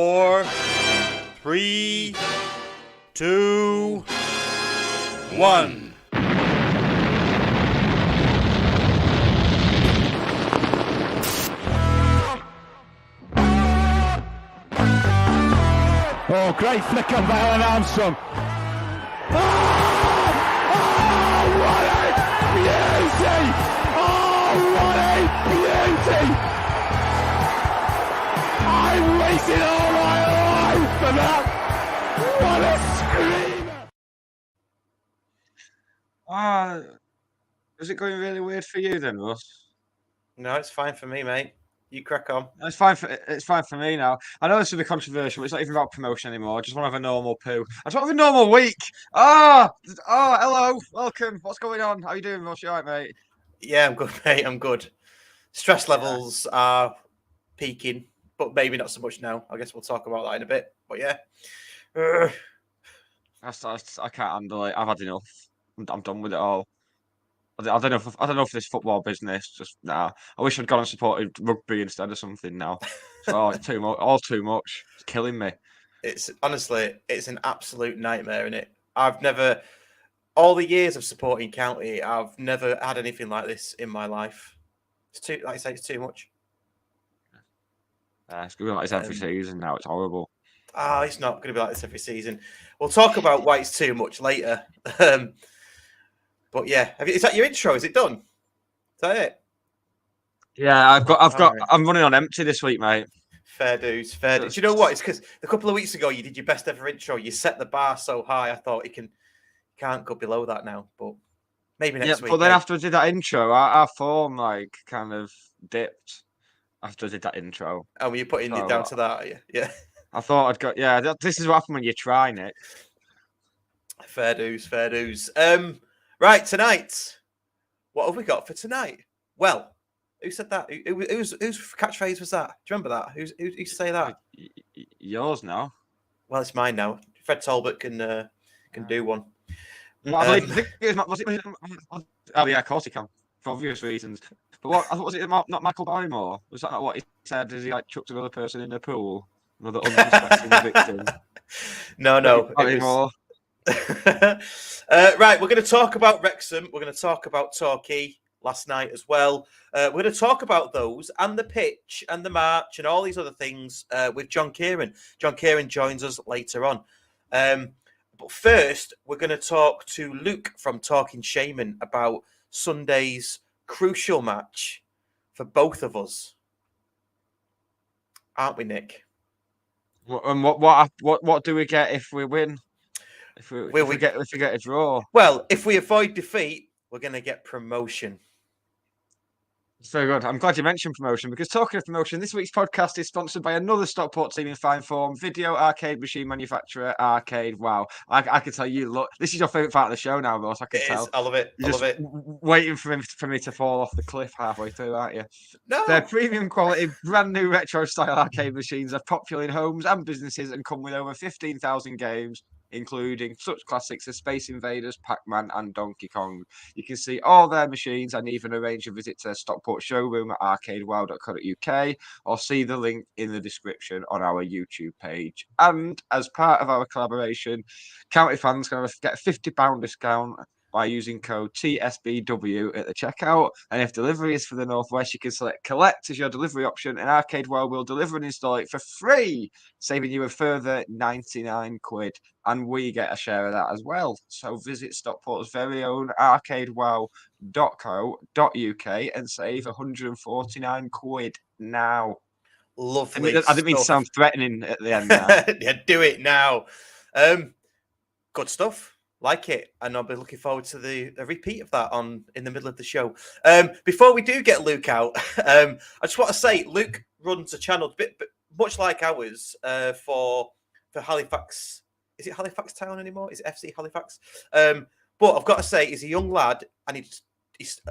4, 3, 2, 1. Oh, great flick on by Alan Armstrong. Oh, what a beauty! Oh, what a beauty! I'm waiting all my life for that. What a screamer! Is it going really weird for you then, Russ? No, it's fine for me, mate. You crack on. It's fine for me now. I know this will be controversial, but it's not even about promotion anymore. I just want to have a normal poo. I just want to have a normal week. Hello, welcome. What's going on? How you doing, Russ? You alright, mate? Yeah, I'm good, mate. I'm good. Stress levels are peaking, but maybe not so much now. I guess we'll talk about that in a bit. But yeah, I can't handle it. I've had enough. I'm done with it all. I don't know if this football business just nah. I wish I'd gone and supported rugby instead of something now. So it's too much. All too much. It's killing me. it's honestly, it's an absolute nightmare, isn't it? I've never, all the years of supporting County, I've never had anything like this in my life. It's too, like I say, it's too much. It's going to be like this every season now. It's horrible. It's not going to be like this every season. We'll talk about why it's too much later. But yeah, is that your intro? Is it done? Is that it? Yeah, I'm running on empty this week, mate. Fair dues. Do you know what? It's because a couple of weeks ago you did your best ever intro. You set the bar so high. I thought can't go below that now. But maybe next week. But then after I did that intro, our form kind of dipped after I did that intro. And were you putting it down to that? Yeah. I thought I'd got this is what happens when you try, Nick. Fair dues. Right, tonight. What have we got for tonight? Well, who said that? Whose catchphrase was that? Do you remember that? Who used to say that? Yours now. Well, it's mine now. Fred Talbot can do one. Oh yeah, of course he can, for obvious reasons. But what was it? Not Michael Barrymore? Was that not what he said? As he chucked another person in the pool, another unsuspecting victim? No. Right, we're going to talk about Wrexham. We're going to talk about Torquay last night as well. We're going to talk about those and the pitch and the march and all these other things with John Kieran. John Kieran joins us later on. But first, we're going to talk to Luke from Talking Shaman about Sunday's crucial match for both of us. Aren't we, Nick? And what do we get if we win? If we get a draw? Well, if we avoid defeat, we're going to get promotion. It's very good. I'm glad you mentioned promotion, because talking of promotion, this week's podcast is sponsored by another Stockport team in fine form, video arcade machine manufacturer Arcade Wow. I can tell you, look, this is your favourite part of the show now, Ross. I can tell. I love it. Waiting for me to fall off the cliff halfway through, aren't you? No. They're premium quality, brand new retro style arcade machines are popular in homes and businesses and come with over 15,000 games, including such classics as Space Invaders, Pac-Man and Donkey Kong. You can see all their machines and even arrange a visit to their Stockport showroom at arcadewow.co.uk or see the link in the description on our YouTube page. And as part of our collaboration, County fans can get a £50 discount by using code TSBW at the checkout. And if delivery is for the Northwest, you can select Collect as your delivery option, and Arcade Well will deliver and install it for free, saving you a further £99. And we get a share of that as well. So visit Stockport's very own arcadewow.co.uk and save £149 now. Lovely. I didn't mean to sound threatening at the end now. Yeah, do it now. Good stuff. Like it, and I'll be looking forward to the repeat of that in the middle of the show. Before we do get Luke out, I just want to say Luke runs a channel a bit much like ours for Halifax. Is it Halifax Town anymore? Is it FC Halifax? But I've got to say, he's a young lad, and he's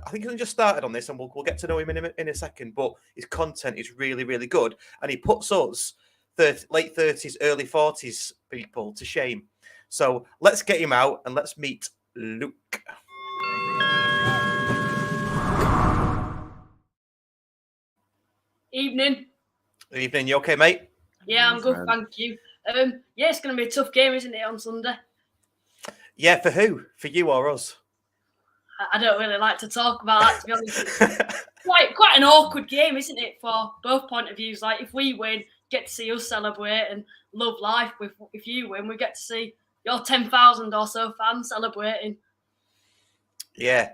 I think he's just started on this, and we'll get to know him in a second. But his content is really, really good, and he puts us late 30s, early 40s people to shame. So let's get him out and let's meet Luke. Evening. Evening. You okay, mate? Yeah, I'm good, thank you. Yeah, it's going to be a tough game, isn't it, on Sunday? Yeah, for who? For you or us? I don't really like to talk about that, to be honest. It's quite an awkward game, isn't it, for both point of views? Like, if we win, get to see us celebrate and love life. If you win, we get to see your 10,000 or so fans celebrating. Yeah.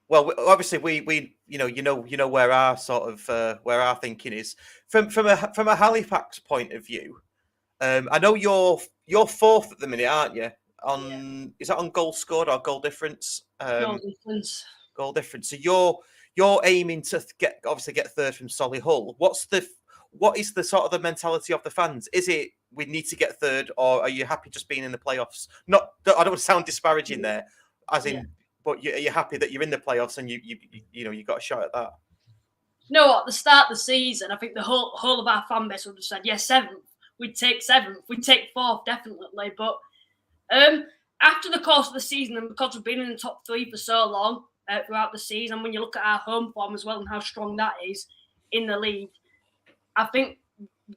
Well, obviously, we you know where our sort of where our thinking is from a Halifax point of view. I know you're fourth at the minute, aren't you? Is that on goal scored or goal difference? Goal difference. Goal difference. So you're aiming to get third from Solihull. What is the sort of the mentality of the fans? Is it we need to get third, or are you happy just being in the playoffs? I don't want to sound disparaging there, as in. Yeah. But are you happy that you're in the playoffs and you got a shot at that? You know what? At the start of the season, I think the whole of our fan base would have said, yes, seventh. We'd take seventh. We'd take fourth, definitely. But after the course of the season, and because we've been in the top three for so long throughout the season, when you look at our home form as well and how strong that is in the league, I think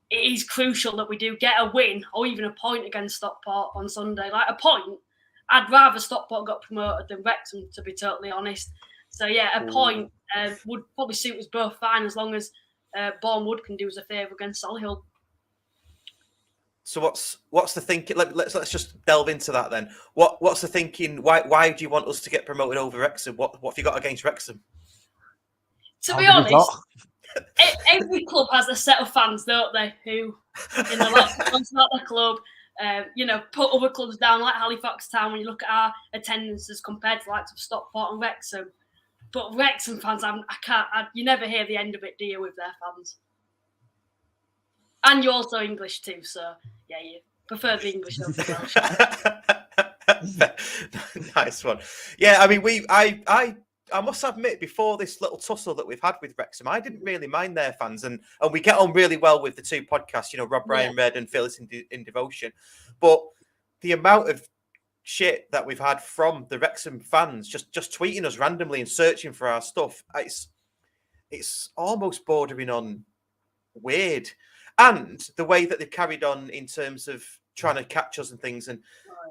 it is crucial that we do get a win or even a point against Stockport on Sunday. Like a point. I'd rather Stockport got promoted than Wrexham, to be totally honest. So, yeah, a point would probably suit us both fine as long as Bournemouth can do us a favour against Solihull. So what's the thinking? Let's just delve into that then. What's the thinking? Why do you want us to get promoted over Wrexham? What have you got against Wrexham? To be honest, every club has a set of fans, don't they? Who in the last not the club. Put other clubs down like Halifax Town when you look at our attendances compared to the likes of Stockport and Wrexham. But Wrexham fans, you never hear the end of it, do you, with their fans? And you're also English too, so yeah, you prefer the English over the Welsh. Nice one. Yeah, I mean, I must admit, before this little tussle that we've had with Wrexham, I didn't really mind their fans, and we get on really well with the two podcasts, Rob Bryan Red and Phyllis in Devotion. But the amount of shit that we've had from the Wrexham fans just tweeting us randomly and searching for our stuff, it's almost bordering on weird. And the way that they've carried on in terms of trying to catch us and things, and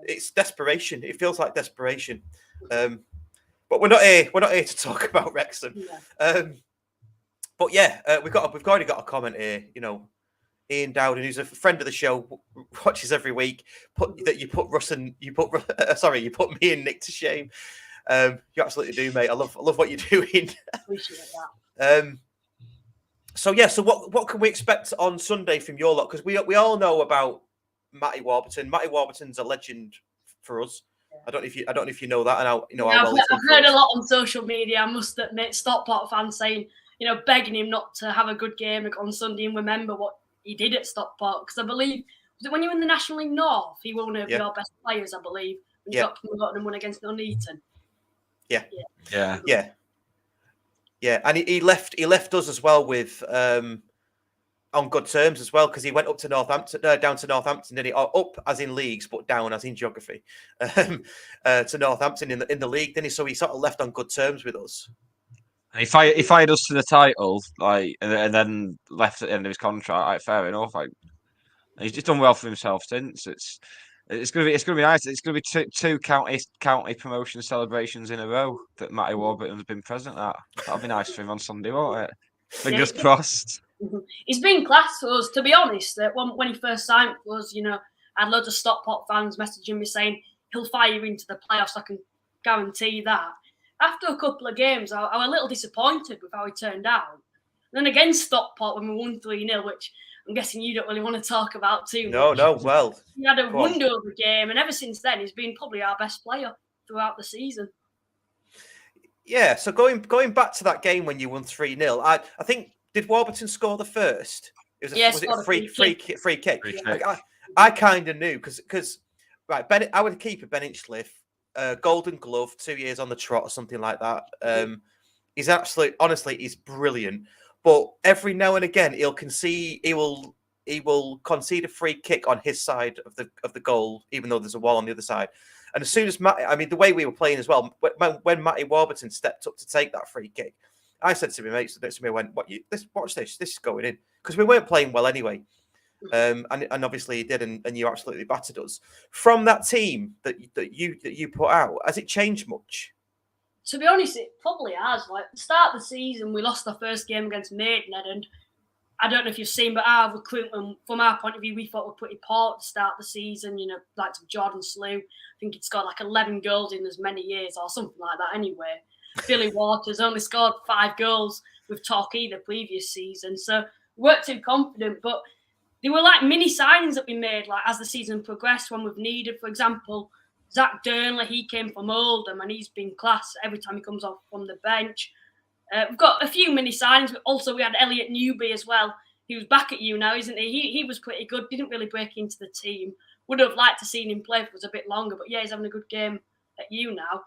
it's desperation. It feels like desperation. But we're not here to talk about Wrexham. Yeah. But yeah, we've already got a comment here. Ian Dowden, who's a friend of the show, watches every week. You put me and Nick to shame. You absolutely do, mate. I love what you're doing. Appreciate that. So what can we expect on Sunday from your lot? Because we all know about Matty Warburton. Matty Warburton's a legend for us. I don't know if you know that, and I've heard a lot on social media. I must admit, Stockport fans saying, begging him not to have a good game on Sunday and remember what he did at Stockport. Because I believe when you were in the National League North, he was one of your best players. I believe when you got promoted and won against Nuneaton. Yeah. And he left us as well with on good terms as well, because he went up to down to Northampton, didn't he? Or up as in leagues, but down as in geography, to Northampton in the league, didn't he? So he sort of left on good terms with us. He fired us to the title, and then left at the end of his contract. Fair enough. He's just done well for himself since. It's gonna be nice. It's gonna be two county promotion celebrations in a row that Matty Warburton has been present at. That'll be nice for him on Sunday, won't it? Fingers crossed. He's been class for us, to be honest. When he first signed for us, I had loads of Stockport fans messaging me saying he'll fire you into the playoffs. I can guarantee that. After a couple of games, I was a little disappointed with how he turned out. And then against Stockport, when we won 3-0, which I'm guessing you don't really want to talk about too much. No, well. He had a wonder of a game, and ever since then, he's been probably our best player throughout the season. Yeah, so going back to that game when you won 3-0, I think, did Warburton score the first? Was it a free kick? I kind of knew because our keeper Ben Inchliff, Golden Glove, 2 years on the trot or something like that. He's honestly, he's brilliant. But every now and again, he will concede a free kick on his side of the goal, even though there's a wall on the other side. And as soon as the way we were playing as well, when Matty Warburton stepped up to take that free kick, I said to my mates next to me, I went, watch this is going in. Because we weren't playing well anyway. And obviously he did, and you absolutely battered us. From that team that you put out, has it changed much? To be honest, it probably has. Like, at the start of the season, we lost our first game against Maidenhead, and I don't know if you've seen, but our recruitment, from our point of view, we thought we were pretty poor at the start of the season. You know, like Jordan Slew, I think he'd scored like 11 goals in as many years or something like that anyway. Billy Waters only scored 5 goals with Torquay the previous season. So we weren't too confident, but they were like mini signings that we made like as the season progressed when we've needed. For example, Zach Durnley, he came from Oldham and he's been class every time he comes off from the bench. We've got a few mini signings. Also, we had Elliot Newby as well. He was back at you now, isn't he? He was pretty good. Didn't really break into the team. Would have liked to seen him play if it was a bit longer, but yeah, he's having a good game at you now.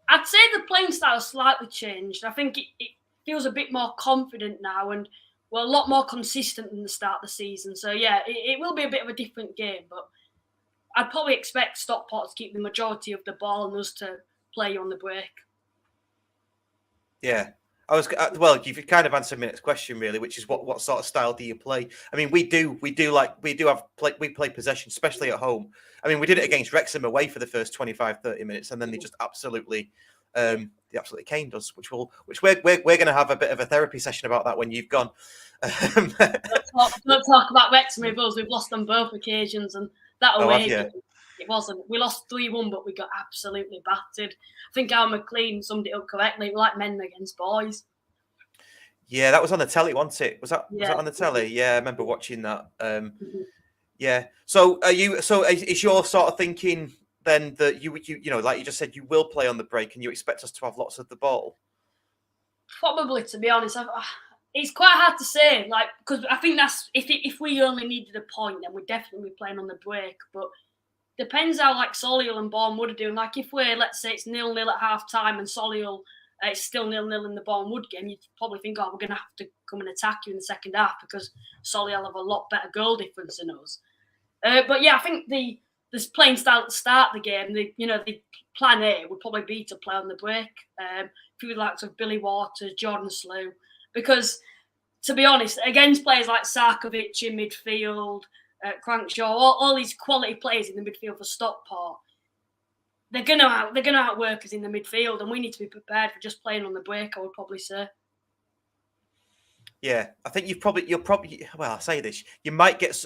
I'd say the playing style has slightly changed. I think it feels a bit more confident now and we're a lot more consistent than the start of the season. So yeah, it will be a bit of a different game, but I'd probably expect Stockport to keep the majority of the ball and us to play on the break. Yeah. Well, you've kind of answered my next question, really, which is what sort of style do you play? I mean, we play possession, especially at home. I mean, we did it against Wrexham away for the first 25, 30 minutes, and then they just absolutely caned us. Which we're going to have a bit of a therapy session about that when you've gone. Don't talk about Wrexham with us. We've lost on both occasions, and that away game, it wasn't. We lost 3-1, but we got absolutely battered. I think Al McLean summed it up correctly. We're like men against boys. Yeah, that was on the telly, wasn't it? Was that on the telly? Yeah, I remember watching that. Yeah. So is your sort of thinking then that you know, like you just said, you will play on the break and you expect us to have lots of the ball? Probably, to be honest. It's quite hard to say, like, because I think that's if we only needed a point, then we'd definitely be playing on the break. But depends how like Solihull and Bournemouth are doing. Like if we're, let's say it's 0-0 at half time and Solihull it's still 0-0 in the Bournemouth game, you'd probably think, we're going to have to come and attack you in the second half because Solihull have a lot better goal difference than us. But yeah, I think this playing style at the start of the game, the plan A would probably be to play on the break. People like Billy Waters, Jordan Slew. Because, to be honest, against players like Sarkovic in midfield, Crankshaw, all these quality players in the midfield for Stockport, they're gonna outwork us in the midfield, and we need to be prepared for just playing on the break, I would probably say. Yeah, I think you'll probably. Well, I say this, you might get.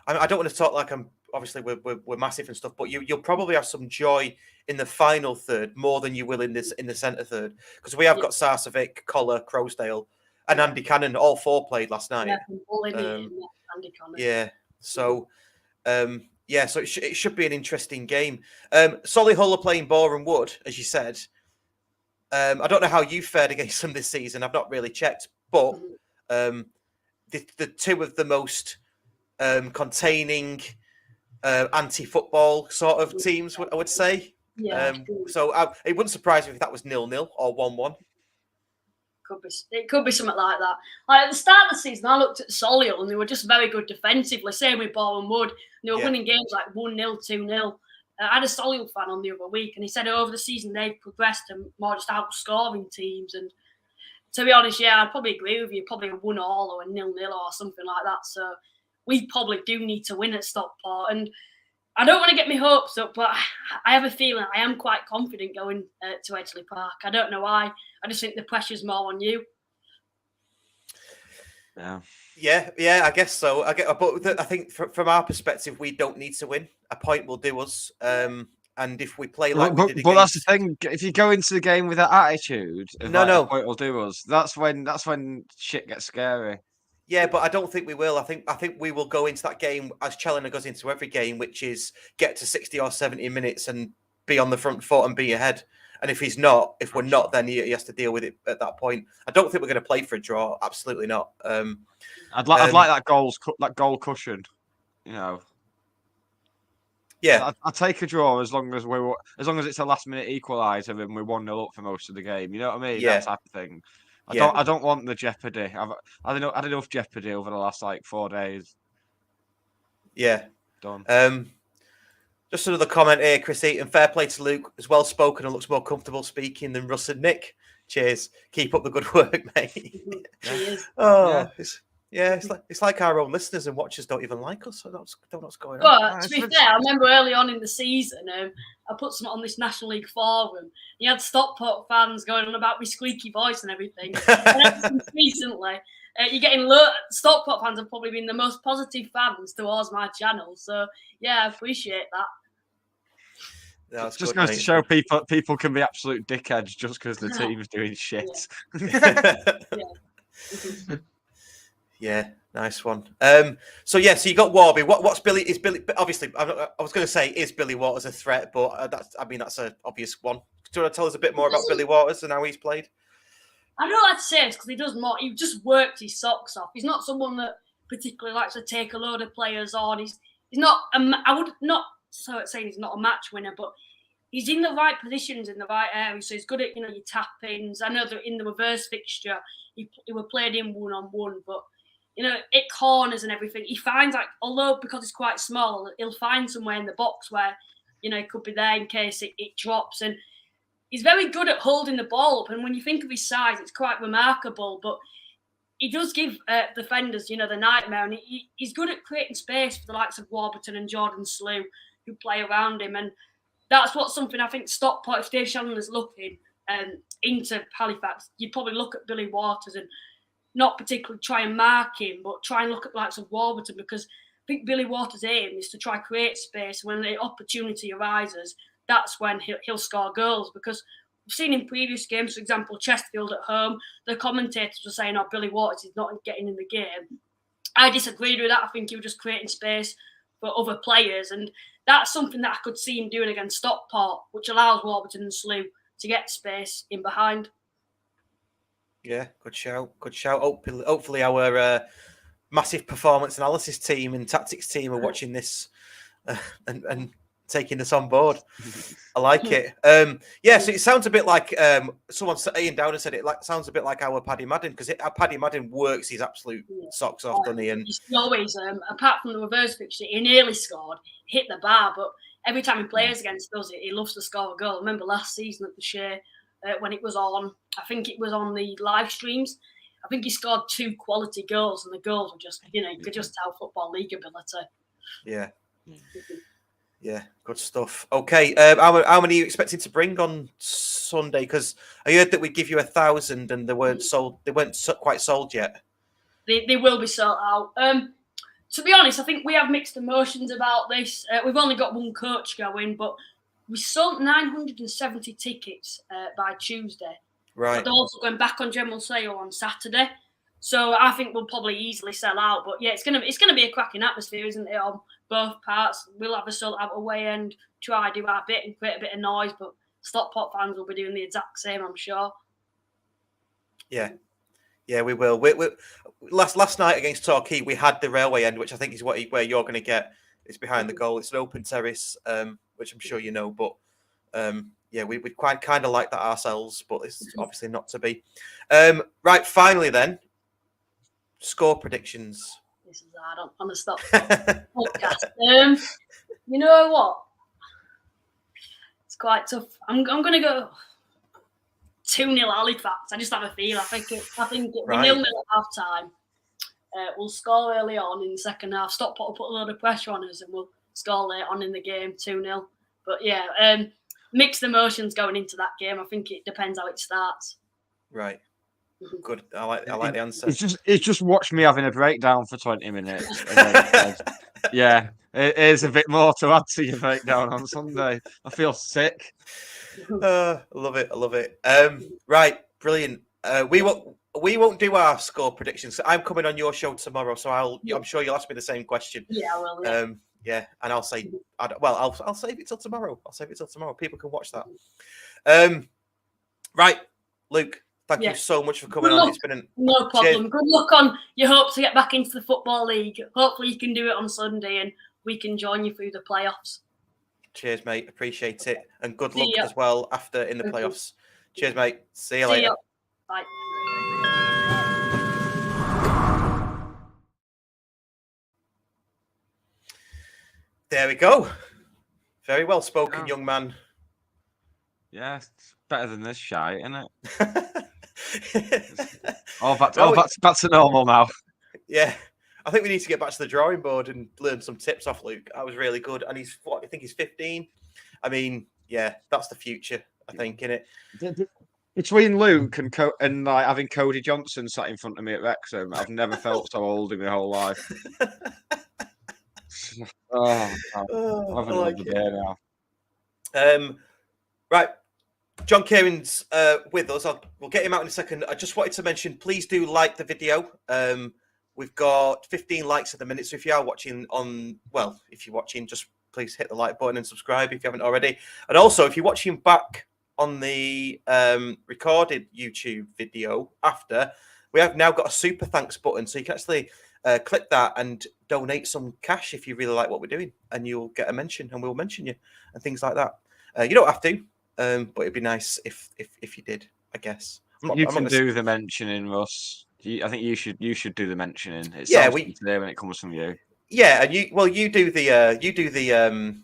I don't want to talk like I'm. Obviously, we're massive and stuff, but you'll probably have some joy in the final third more than you will in the centre third, because we have got Sarcevic, Collar, Croasdale, and Andy Cannon. All 4 played last night. Andy Cannon. Yeah. So, so it should be an interesting game. Solihull are playing Boreham Wood, as you said. I don't know how you fared against them this season. I've not really checked, but the two of the most containing anti-football sort of teams, I would say. Yeah. So it wouldn't surprise me if that was 0-0 or 1-1. It could be something like that. Like at the start of the season, I looked at Solihull and they were just very good defensively. Same with Boreham Wood. They were winning games like 1-0, 2-0. I had a Solihull fan on the other week, and he said over the season they've progressed and more just outscoring teams. And to be honest, I'd probably agree with you. Probably a 1-1 or a 0-0 or something like that. So we probably do need to win at Stockport. And I don't want to get my hopes up, but I have a feeling I am quite confident going to Edgeley Park. I don't know why. I just think the pressure's more on you. Yeah, I guess so. But I think from our perspective, we don't need to win. A point will do us. And if we play like we did against... But that's the thing. If you go into the game with that attitude, a point will do us. That's when shit gets scary. Yeah, but I don't think we will. I think we will go into that game as Challoner goes into every game, which is get to 60 or 70 minutes and be on the front foot and be ahead. And if we're not, then he has to deal with it at that point. I don't think we're going to play for a draw. Absolutely not. I'd like that goal cushion. You know. Yeah, I'd take a draw as long as it's a last minute equaliser and we're 1-0 up for most of the game. You know what I mean? Yeah. That type of thing. I don't want the jeopardy. I've had enough jeopardy over the last 4 days. Yeah. Done. Just another comment here, Chris Eaton. Fair play to Luke. Is well spoken and looks more comfortable speaking than Russ and Nick. Cheers. Keep up the good work, mate. Yeah, it's like our own listeners and watchers don't even like us. So don't know what's going on. But to be fair, I remember early on in the season, I put something on this National League forum. You had Stockport fans going on about my squeaky voice and everything. And recently, you're getting Stockport fans have probably been the most positive fans towards my channel. So yeah, I appreciate that. That's just good, goes mate. to show people can be absolute dickheads just because the team's doing shit. Yeah, nice one. So you got Warby. What's Billy? Is Billy? Obviously, I was going to say is Billy Waters a threat, but that's an obvious one. Do you want to tell us a bit more about Billy Waters and how he's played? I don't like to say this because he does more. He just works his socks off. He's not someone that particularly likes to take a load of players on. He's not. I would not saying he's not a match winner, but he's in the right positions in the right areas. So he's good at your tap-ins. I know that in the reverse fixture he were played in one-on-one, but it corners and everything. He finds although because he's quite small, he'll find somewhere in the box where it could be there in case it drops. And he's very good at holding the ball up. And when you think of his size, it's quite remarkable. But he does give defenders, the nightmare. And he's good at creating space for the likes of Warburton and Jordan Slew, who play around him. And that's something I think Stockport, if Dave Shannon is looking into Halifax, you'd probably look at Billy Waters and not particularly try and mark him, but try and look at the likes of Warburton, because I think Billy Waters' aim is to try and create space. When the opportunity arises, that's when he'll score goals. Because we've seen in previous games, for example, Chesterfield at home, the commentators were saying, Billy Waters is not getting in the game. I disagreed with that. I think he was just creating space for other players. And that's something that I could see him doing against Stockport, which allows Warburton and Slew to get space in behind. Yeah, good shout. Hopefully our massive performance analysis team and tactics team are watching this and taking us on board. I like it. So it sounds a bit like Ian Downer said it. Sounds a bit like our Paddy Madden, because Paddy Madden works his absolute socks off, doesn't he? And he always, apart from the reverse fixture, he nearly scored, hit the bar, but every time he plays against us, he loves to score a goal. I remember last season at the Shea, when it was on, I think it was on the live streams, I think he scored 2 quality goals, and the goals were just, you could just tell Football League ability. Yeah. Yeah, good stuff. Okay, how many are you expecting to bring on Sunday? Because I heard that we give you 1,000 and they weren't sold. They weren't quite sold yet. They will be sold out. To be honest, I think we have mixed emotions about this. We've only got one coach going, but we sold 970 tickets by Tuesday. Right. But they're also going back on general sale on Saturday. So I think we'll probably easily sell out. But yeah, it's gonna be a cracking atmosphere, isn't it? On both parts, we'll have a sold out away and try to do our bit and create a bit of noise. But Stockport fans will be doing the exact same, I'm sure. Yeah, we will. Last night against Torquay, we had the railway end, which I think is where you're going to get. It's behind the goal. It's an open terrace, which I'm sure you know. But we'd quite kind of like that ourselves, but it's obviously not to be. Right, finally then, score predictions. This is hard on the Stockport podcast. You know what? It's quite tough. I'm going to go 2-0 Halifax. I just have a feel. I think it'll be 0-0 at half time. We'll score early on in the second half. Stockport will put a load of pressure on us, and we'll score late on in the game, 2-0. But yeah, mixed emotions going into that game. I think it depends how it starts. Right. Good. I like the answer. It's just watched me having a breakdown for 20 minutes. Yeah, it is a bit more to add to your breakdown on Sunday. I feel sick. I love it. Right, brilliant. We won't do our score predictions. I'm coming on your show tomorrow, so I'm sure you'll ask me the same question. Yeah, I will. Yeah. And I'll say, I'll save it till tomorrow. People can watch that. Right, Luke. Thank you so much for coming on. It's been no problem. Cheers. Good luck on your hope to get back into the Football League. Hopefully you can do it on Sunday and we can join you through the playoffs. Cheers, mate. Appreciate it. And good luck as well after in the playoffs. Cheers, mate. See you later. Bye. There we go. Very well spoken, young man. Yeah, it's better than this shite, isn't it? Back to normal now. Yeah. I think we need to get back to the drawing board and learn some tips off Luke. That was really good. And he's, what, I think he's 15. I mean, yeah, that's the future, I think, innit? Between Luke and like having Cody Johnson sat in front of me at Wrexham, I've never felt so old in my whole life. Oh, I'm having another day now. Right. John Kieran's with us. We'll get him out in a second. I just wanted to mention, please do like the video. We've got 15 likes at the minute. So if you are watching if you're watching, just please hit the like button and subscribe if you haven't already. And also, if you're watching back on the recorded YouTube video after, we have now got a super thanks button. So you can actually click that and donate some cash if you really like what we're doing. And you'll get a mention and we'll mention you and things like that. You don't have to. But it'd be nice if you did, I guess. You can do the mentioning, Russ. I think you should do the mentioning. It's there when it comes from you. Yeah, and you do the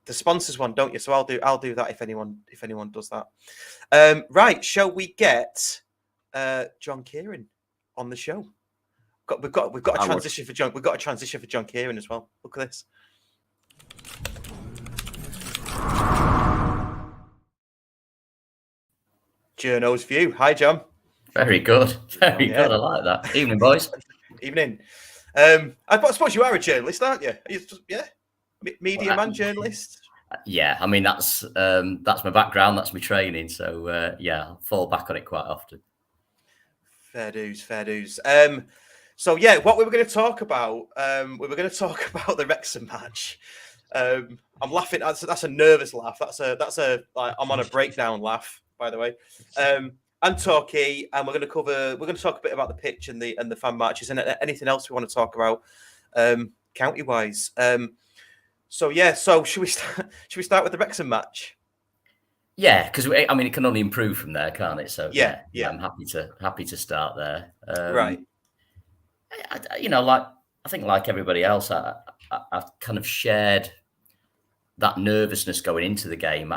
sponsors one, don't you? So I'll do that if anyone does that. Right, shall we get John Kieran on the show? We've got a transition for John. We've got a transition for John Kieran as well. Look at this. Journo's view. Hi, John. Very good. Very good. I like that. Evening, boys. Evening. I suppose you are a journalist, aren't you? Media man, journalist. Yeah, I mean that's my background. That's my training. So I fall back on it quite often. Fair dues. So yeah, what we were going to talk about, we were going to talk about the Wrexham match. I'm laughing. That's a nervous laugh. That's a like, I'm on a breakdown laugh, by the way. And Torquay, and we're going to talk a bit about the pitch and the fan matches and anything else we want to talk about county wise. So should we start with the Wrexham match? Yeah, because I mean it can only improve from there, can't it? So yeah. I'm happy to start there. Right. I think like everybody else, I've kind of shared that nervousness going into the game.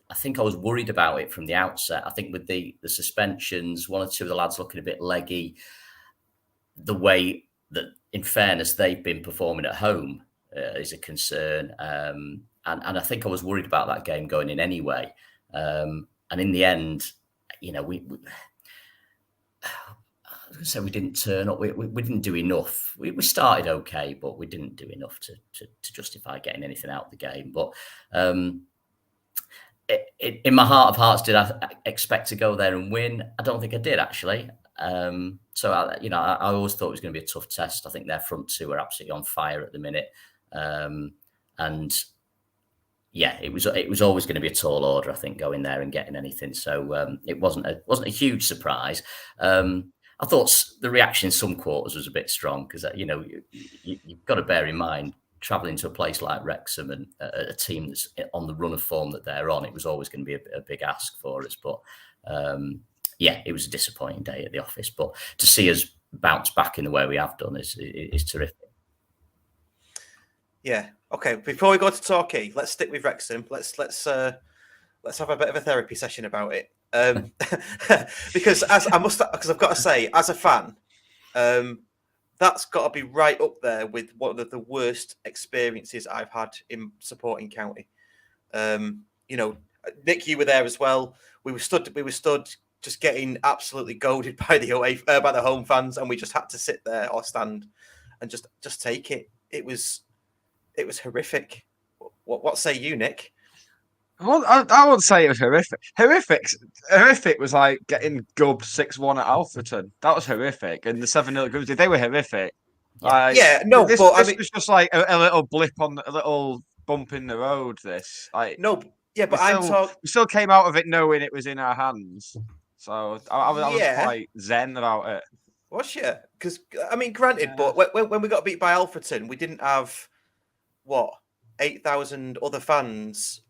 I think I was worried about it from the outset. I think with the suspensions, one or two of the lads looking a bit leggy, the way that, in fairness, they've been performing at home is a concern. And I think I was worried about that game going in anyway. And in the end, I was going to say we didn't turn up. We didn't do enough. We started okay, but we didn't do enough to justify getting anything out of the game. But in my heart of hearts, did I expect to go there and win? I don't think I did, actually. So I always thought it was going to be a tough test. I think their front two are absolutely on fire at the minute, and yeah, it was always going to be a tall order. I think going there and getting anything. So it wasn't a huge surprise. I thought the reaction in some quarters was a bit strong because you've got to bear in mind, travelling to a place like Wrexham and a team that's on the run of form that they're on, it was always going to be a big ask for us. But it was a disappointing day at the office. But to see us bounce back in the way we have done is terrific. Yeah. Okay. Before we go to Torquay, let's stick with Wrexham. Let's have a bit of a therapy session about it. Because I've got to say, as a fan, that's got to be right up there with one of the worst experiences I've had in supporting county. Nick, you were there as well. We were stood just getting absolutely goaded by by the home fans, and we just had to sit there or stand and just take it. It was horrific. What say you, Nick? Well, I would say it was horrific. Horrific was like getting gubbed 6-1 at Alfreton. That was horrific. And the 7-0 Grimsby, they were horrific. This was just like a little blip on a little bump in the road. We still came out of it knowing it was in our hands. So I was quite zen about it. Was you? Because I mean, granted, but when we got beat by Alfreton, we didn't have 8,000 other fans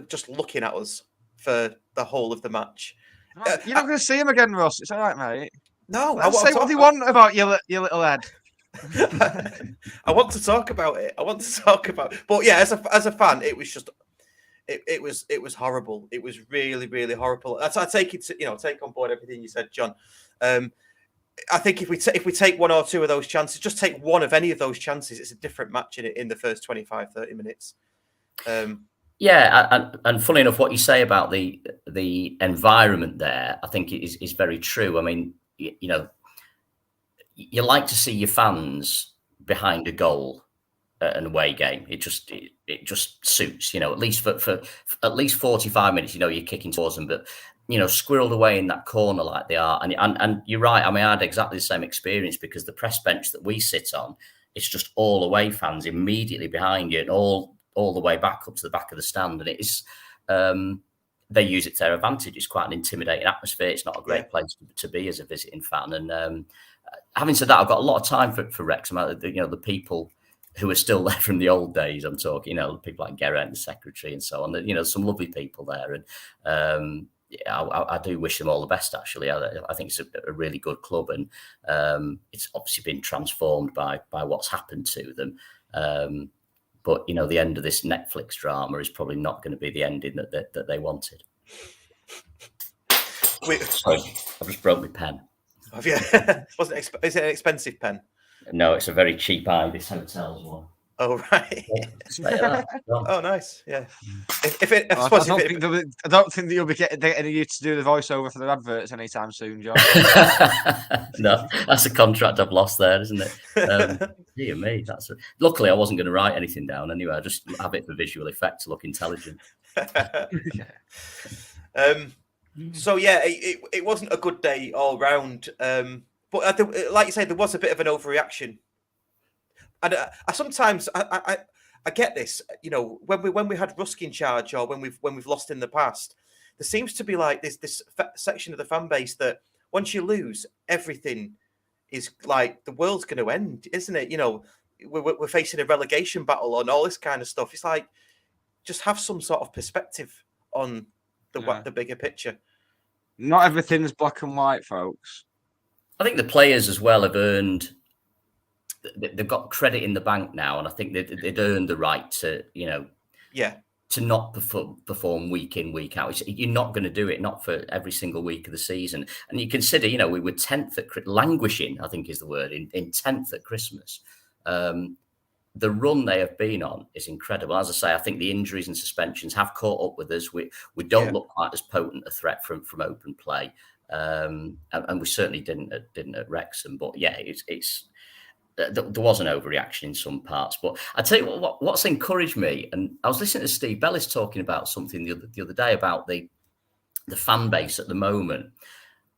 just looking at us for the whole of the match. You're not going to see him again, Ross. It's all right, mate. No, say what they want about your little head. I want to talk about it. But yeah, as a fan, it was just it was horrible. It was really, really horrible. I take on board everything you said, John. I think if we take one or two of those chances, just take one of any of those chances, it's a different match in the first 25, 30 minutes. Yeah, and funny enough, what you say about the environment there, I think is very true. I mean, you know, you like to see your fans behind a goal at an away game. It just suits, you know, at least for at least 45 minutes, you know, you're kicking towards them, but you know, squirreled away in that corner like they are. And you're right. I mean, I had exactly the same experience because the press bench that we sit on, it's just all away fans immediately behind you and all the way back up to the back of the stand. And it is, they use it to their advantage. It's quite an intimidating atmosphere. It's not a great place to be as a visiting fan. And having said that, I've got a lot of time for Wrexham. You know, the people who are still there from the old days, I'm talking, you know, people like Geraint, the secretary and so on, you know, some lovely people there. And yeah, I do wish them all the best, actually. I think it's a really good club, and it's obviously been transformed by what's happened to them. But, you know, the end of this Netflix drama is probably not going to be the ending that they wanted. Sorry, I've just broke my pen. Have you? Is it an expensive pen? No, it's a very cheap Ibis Hotels one. Oh, right. Oh, nice. Yeah. I don't think that you'll be getting you to do the voiceover for the adverts anytime soon, John. No, that's a contract I've lost there, isn't it? Dear me, luckily I wasn't going to write anything down anyway. I just have it for visual effect to look intelligent. So yeah, it wasn't a good day all round. But like you say, there was a bit of an overreaction. And I sometimes I get this, you know, when we had Rusk in charge, or when we've lost in the past, there seems to be like this section of the fan base that once you lose, everything is like the world's going to end, isn't it? You know, we're facing a relegation battle and all this kind of stuff. It's like, just have some sort of perspective on the bigger picture. Not everything's black and white, folks. I think the players as well have earned. They've got credit in the bank now, and I think they'd earned the right to, you know, to not perform week in, week out. You're not going to do it, not for every single week of the season. And you consider, you know, we were 10th at languishing, I think is the word, in 10th at Christmas. The run they have been on is incredible. As I say, I think the injuries and suspensions have caught up with us. We don't look quite as potent a threat from open play, and we certainly didn't at Wrexham. But yeah, it's. There was an overreaction in some parts, but I tell you what's encouraged me, and I was listening to Steve Bellis talking about something the other day about the fan base at the moment,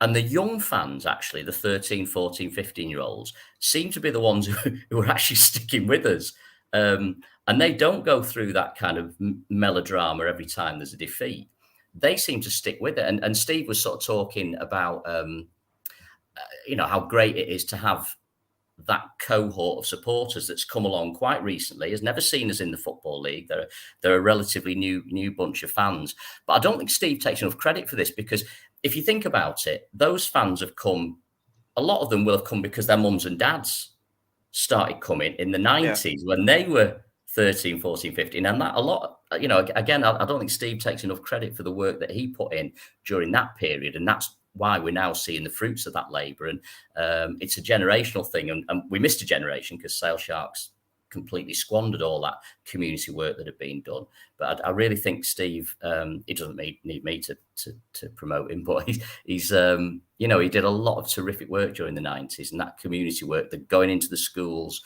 and the young fans, actually, the 13, 14, 15-year-olds, seem to be the ones who are actually sticking with us, and they don't go through that kind of melodrama every time there's a defeat. They seem to stick with it, and Steve was sort of talking about, you know, how great it is to have that cohort of supporters that's come along quite recently, has never seen us in the Football League. They're a relatively new bunch of fans. But I don't think Steve takes enough credit for this, because if you think about it, those fans have come, a lot of them will have come because their mums and dads started coming in the 90s when they were 13, 14, 15. And that a lot, you know, again, I don't think Steve takes enough credit for the work that he put in during that period. And that's why we're now seeing the fruits of that labour. And it's a generational thing. And we missed a generation because Sale Sharks completely squandered all that community work that had been done. But I really think Steve, he doesn't need me to promote him, but he's you know, he did a lot of terrific work during the 90s, and that community work, the going into the schools,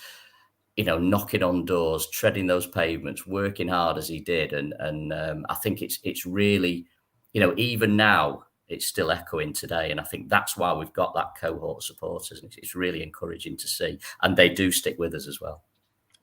you know, knocking on doors, treading those pavements, working hard as he did. And I think it's really, you know, even now, it's still echoing today. And I think that's why we've got that cohort of supporters. And it's really encouraging to see. And they do stick with us as well.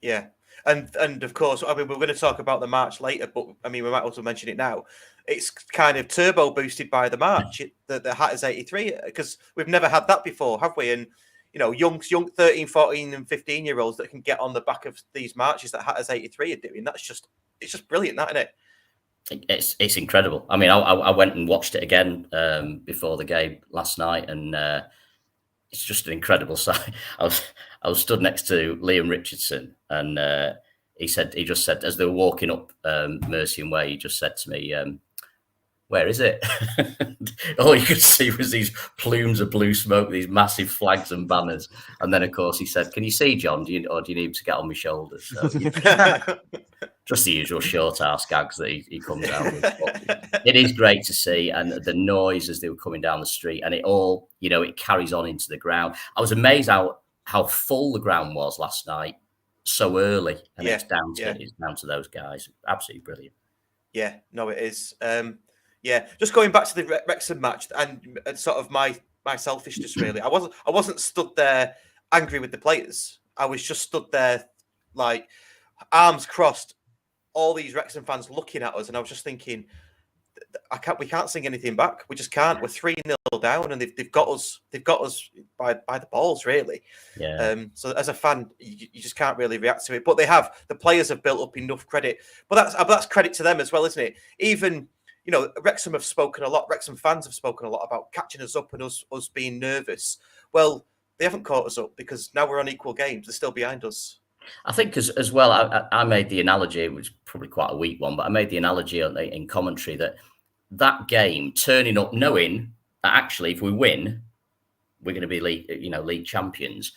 Yeah. And of course, I mean, we're going to talk about the march later, but I mean, we might also mention it now. It's kind of turbo boosted by the march, the Hatters 83, because we've never had that before, have we? And, you know, young 13, 14 and 15-year-olds that can get on the back of these marches that Hatters 83 are doing. It's just brilliant, that, isn't it? It's incredible. I mean, I went and watched it again before the game last night, and it's just an incredible sight. I was stood next to Liam Richardson, and he just said as they were walking up Mercian Way, he just said to me, where is it? All you could see was these plumes of blue smoke, these massive flags and banners. And then, of course, he said, "Can you see, John? Or do you need to get on my shoulders?" So, just the usual short ass gags that he comes out with. But it is great to see, and the noise as they were coming down the street, and it all, it carries on into the ground. I was amazed how full the ground was last night so early, and it's down to those guys. Absolutely brilliant. Yeah, no, it is. Just going back to the Wrexham match and sort of my selfishness, really. I wasn't stood there angry with the players. I was just stood there like arms crossed, all these Wrexham fans looking at us, and I was just thinking, we can't sing anything back. We just can't. We're 3-0 down, and they've got us by the balls, really. Yeah. So as a fan, you just can't really react to it. But the players have built up enough credit. But that's credit to them as well, isn't it? Even Wrexham have spoken a lot. Wrexham fans have spoken a lot about catching us up and us being nervous. Well, they haven't caught us up because now we're on equal games. They're still behind us. I think as well, I made the analogy, it was probably quite a weak one, but I made the analogy in commentary that game, turning up knowing that actually if we win, we're going to be league champions.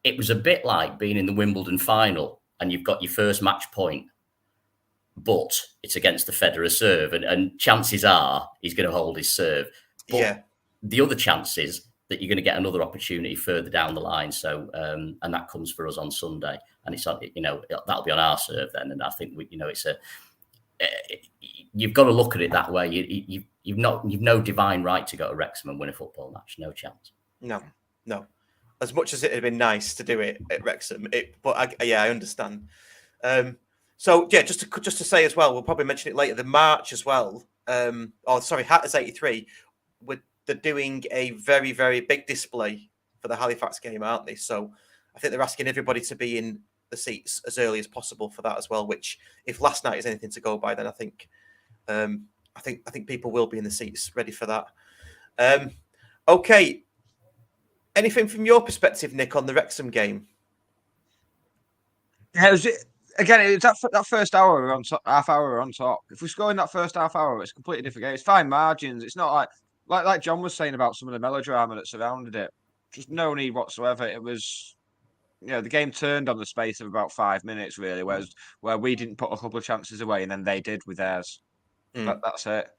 It was a bit like being in the Wimbledon final and you've got your first match point, but it's against the Federer serve, and chances are he's going to hold his serve. But the other chances that you're going to get another opportunity further down the line. So, and that comes for us on Sunday, and it's that'll be on our serve then. And I think you've got to look at it that way. You've no divine right to go to Wrexham and win a football match. No chance. No. As much as it had been nice to do it at Wrexham, I understand. Just to say as well, we'll probably mention it later. The March as well. Hatters 83. They're doing a very, very big display for the Halifax game, aren't they? So I think they're asking everybody to be in the seats as early as possible for that as well. Which, if last night is anything to go by, then I think people will be in the seats ready for that. Okay. Anything from your perspective, Nick, on the Wrexham game? Yeah, it's that first hour we're on top, half hour we're on top. If we score in that first half hour, it's a completely different game. It's fine margins. It's not like John was saying about some of the melodrama that surrounded it. Just no need whatsoever. It was, the game turned on the space of about 5 minutes, really, where we didn't put a couple of chances away and then they did with theirs. That's it.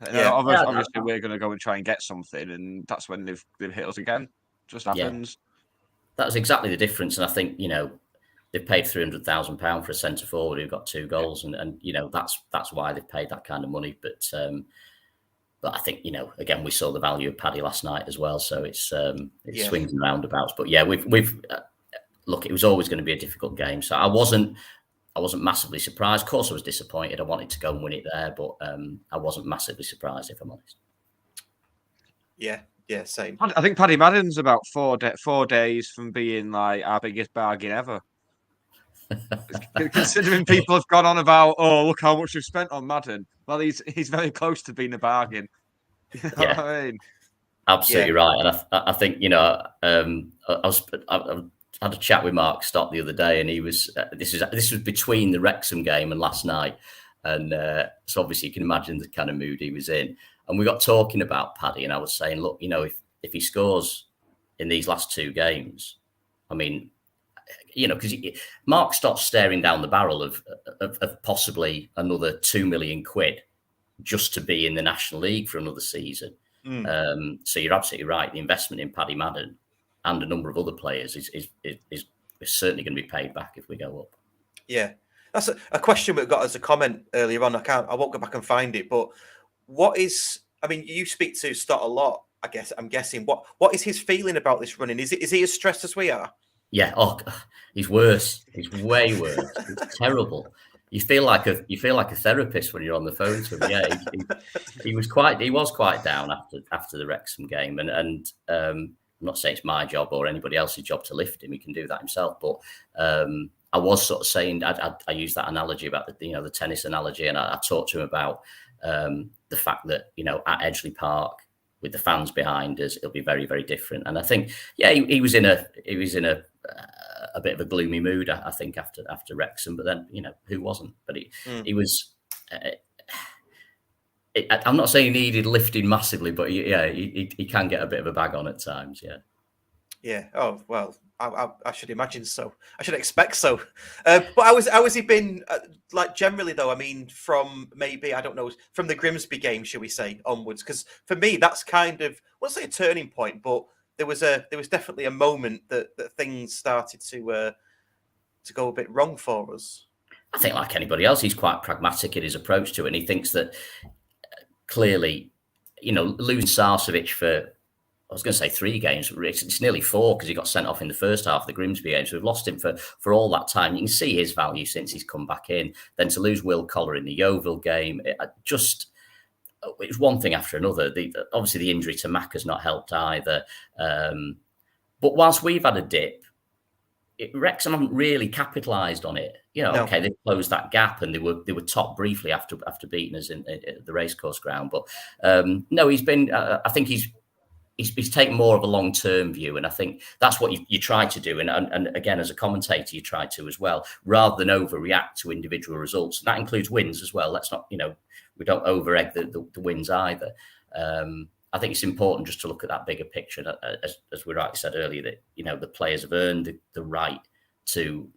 Obviously, we're going to go and try and get something, and that's when they've hit us again. Just happens. That was exactly the difference, and I think they've paid £300,000 for a centre forward who got 2 goals, and that's why they've paid that kind of money. But I think again, we saw the value of Paddy last night as well, so it swings and roundabouts. But we've look, it was always going to be a difficult game, so I wasn't massively surprised. Of course, I was disappointed. I wanted to go and win it there, but I wasn't massively surprised, if I'm honest. Yeah, same. I think Paddy Madden's about 4 days from being like our biggest bargain ever. Considering people have gone on about, look how much we've spent on Madden. Well, he's very close to being a bargain. You know what I mean? Absolutely right. And I think I had a chat with Mark Stott the other day, and he was this was between the Wrexham game and last night, and so obviously you can imagine the kind of mood he was in. And we got talking about Paddy, and I was saying, look, if he scores in these last 2 games, I mean, because Mark Stott's staring down the barrel of possibly another £2 million just to be in the National League for another season. So you're absolutely right. The investment in Paddy Madden and a number of other players is certainly going to be paid back if we go up. Yeah, that's a question we got as a comment earlier on. I won't go back and find it, but you speak to Stott a lot. I'm guessing. What is his feeling about this running? Is he as stressed as we are? Yeah. Oh, he's worse. He's way worse. It's terrible. You feel like a therapist when you're on the phone to him. Yeah, he was quite down after the Wrexham game, and I'm not saying it's my job or anybody else's job to lift him. He can do that himself. But I was sort of saying, I used that analogy about the tennis analogy, and I talked to him about the fact that at Edgeley Park with the fans behind us, it'll be very, very different. And I think he was in a bit of a gloomy mood, I think, after Wrexham. But then who wasn't? But he was. I'm not saying he needed lifting massively, but he can get a bit of a bag on at times. Yeah. Yeah. Oh well, I should imagine so. I should expect so. But how has he been? Like generally, though, I mean, from maybe I don't know, from the Grimsby game, shall we say, onwards? Because for me, that's kind of, I won't say a turning point, but there was definitely a moment that things started to go a bit wrong for us. I think, like anybody else, he's quite pragmatic in his approach to it, and he thinks that clearly, losing Sarcevic for, I was going to say 3 games, it's nearly 4 because he got sent off in the first half of the Grimsby game. So we've lost him for all that time. You can see his value since he's come back in. Then to lose Will Collar in the Yeovil game, it's one thing after another. Obviously, the injury to Mack has not helped either. But whilst we've had a dip, Wrexham haven't really capitalised on it. No. Okay, they closed that gap and they were top briefly after beating us in the racecourse ground. But no, he's been. I think he's taken more of a long-term view, and I think that's what you try to do. And again, as a commentator, you try to as well, rather than overreact to individual results. And that includes wins as well. Let's not, we don't over-egg the wins either. I think it's important just to look at that bigger picture, as we rightly said earlier, that the players have earned the right to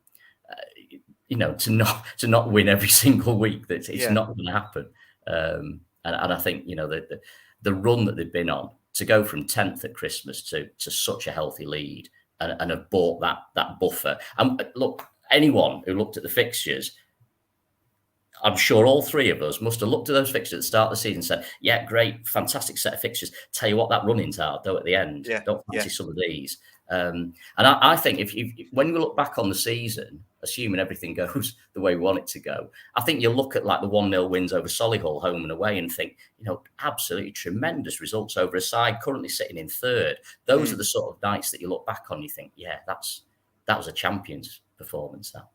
to not win every single week. That it's not going to happen. And I think the run that they've been on, to go from 10th at Christmas to such a healthy lead and have bought that buffer. And look, anyone who looked at the fixtures, I'm sure all 3 of us must have looked at those fixtures at the start of the season and said, yeah, great, fantastic set of fixtures. Tell you what, that running's hard, though, at the end. Yeah, don't fancy some of these. And I think if when we look back on the season, assuming everything goes the way we want it to go, I think you look at like the 1-0 wins over Solihull home and away and think, absolutely tremendous results over a side currently sitting in 3rd. Those are the sort of nights that you look back on, you think, yeah, that was a champion's performance. That.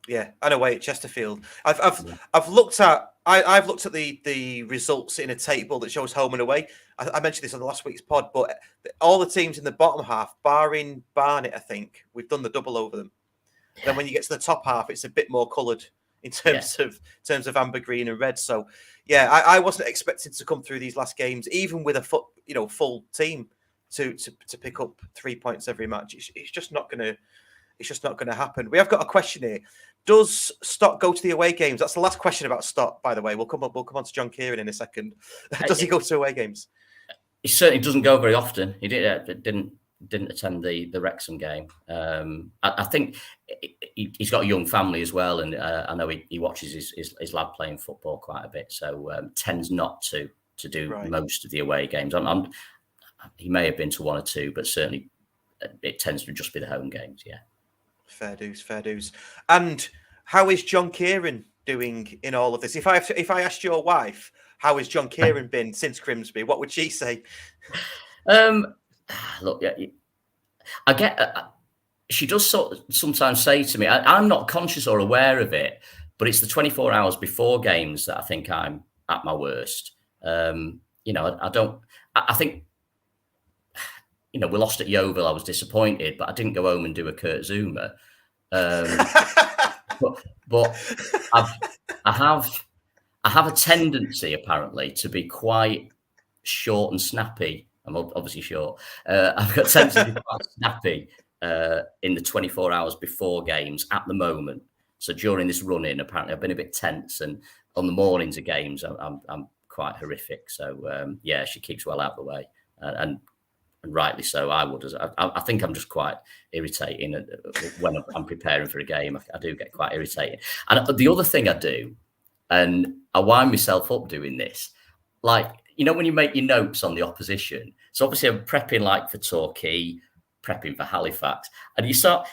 Yeah, and away at Chesterfield. I've looked at the results in a table that shows home and away. I mentioned this on the last week's pod, but all the teams in the bottom half, barring Barnet, I think, we've done the double over them. Yeah. Then when you get to the top half, it's a bit more coloured in terms of amber, green, and red. So, yeah, I wasn't expecting to come through these last games, even with a full team, to pick up 3 points every match. It's just not going to. It's just not going to happen. We have got a question here. Does Stock go to the away games? That's the last question about Stock, by the way. We'll come on to John Kieran in a second. Does he go to away games? He certainly doesn't go very often. He didn't attend the Wrexham game. I think he's got a young family as well, and I know he watches his lad playing football quite a bit, so tends not to do most of the away games. He may have been to 1 or 2, but certainly it tends to just be the home games. Yeah. Fair dues. And how is John Kieran doing in all of this? If I asked your wife, how has John Kieran been since Grimsby, what would she say? Look, I get. She does sometimes say to me, I'm not conscious or aware of it, but it's the 24 hours before games that I think I'm at my worst. I don't. I think. We lost at Yeovil. I was disappointed, but I didn't go home and do a Kurt Zuma. But I have a tendency, apparently, to be quite short and snappy. I'm obviously short. I've got a tendency to be quite snappy in the 24 hours before games at the moment. So during this run-in, apparently, I've been a bit tense, and on the mornings of games, I'm quite horrific. So she keeps well out of the way, and rightly so. I think I'm just quite irritating when I'm preparing for a game. I do get quite irritated. And the other thing I do, and I wind myself up doing this, like, when you make your notes on the opposition. So obviously I'm prepping like for Torquay, prepping for Halifax, and you start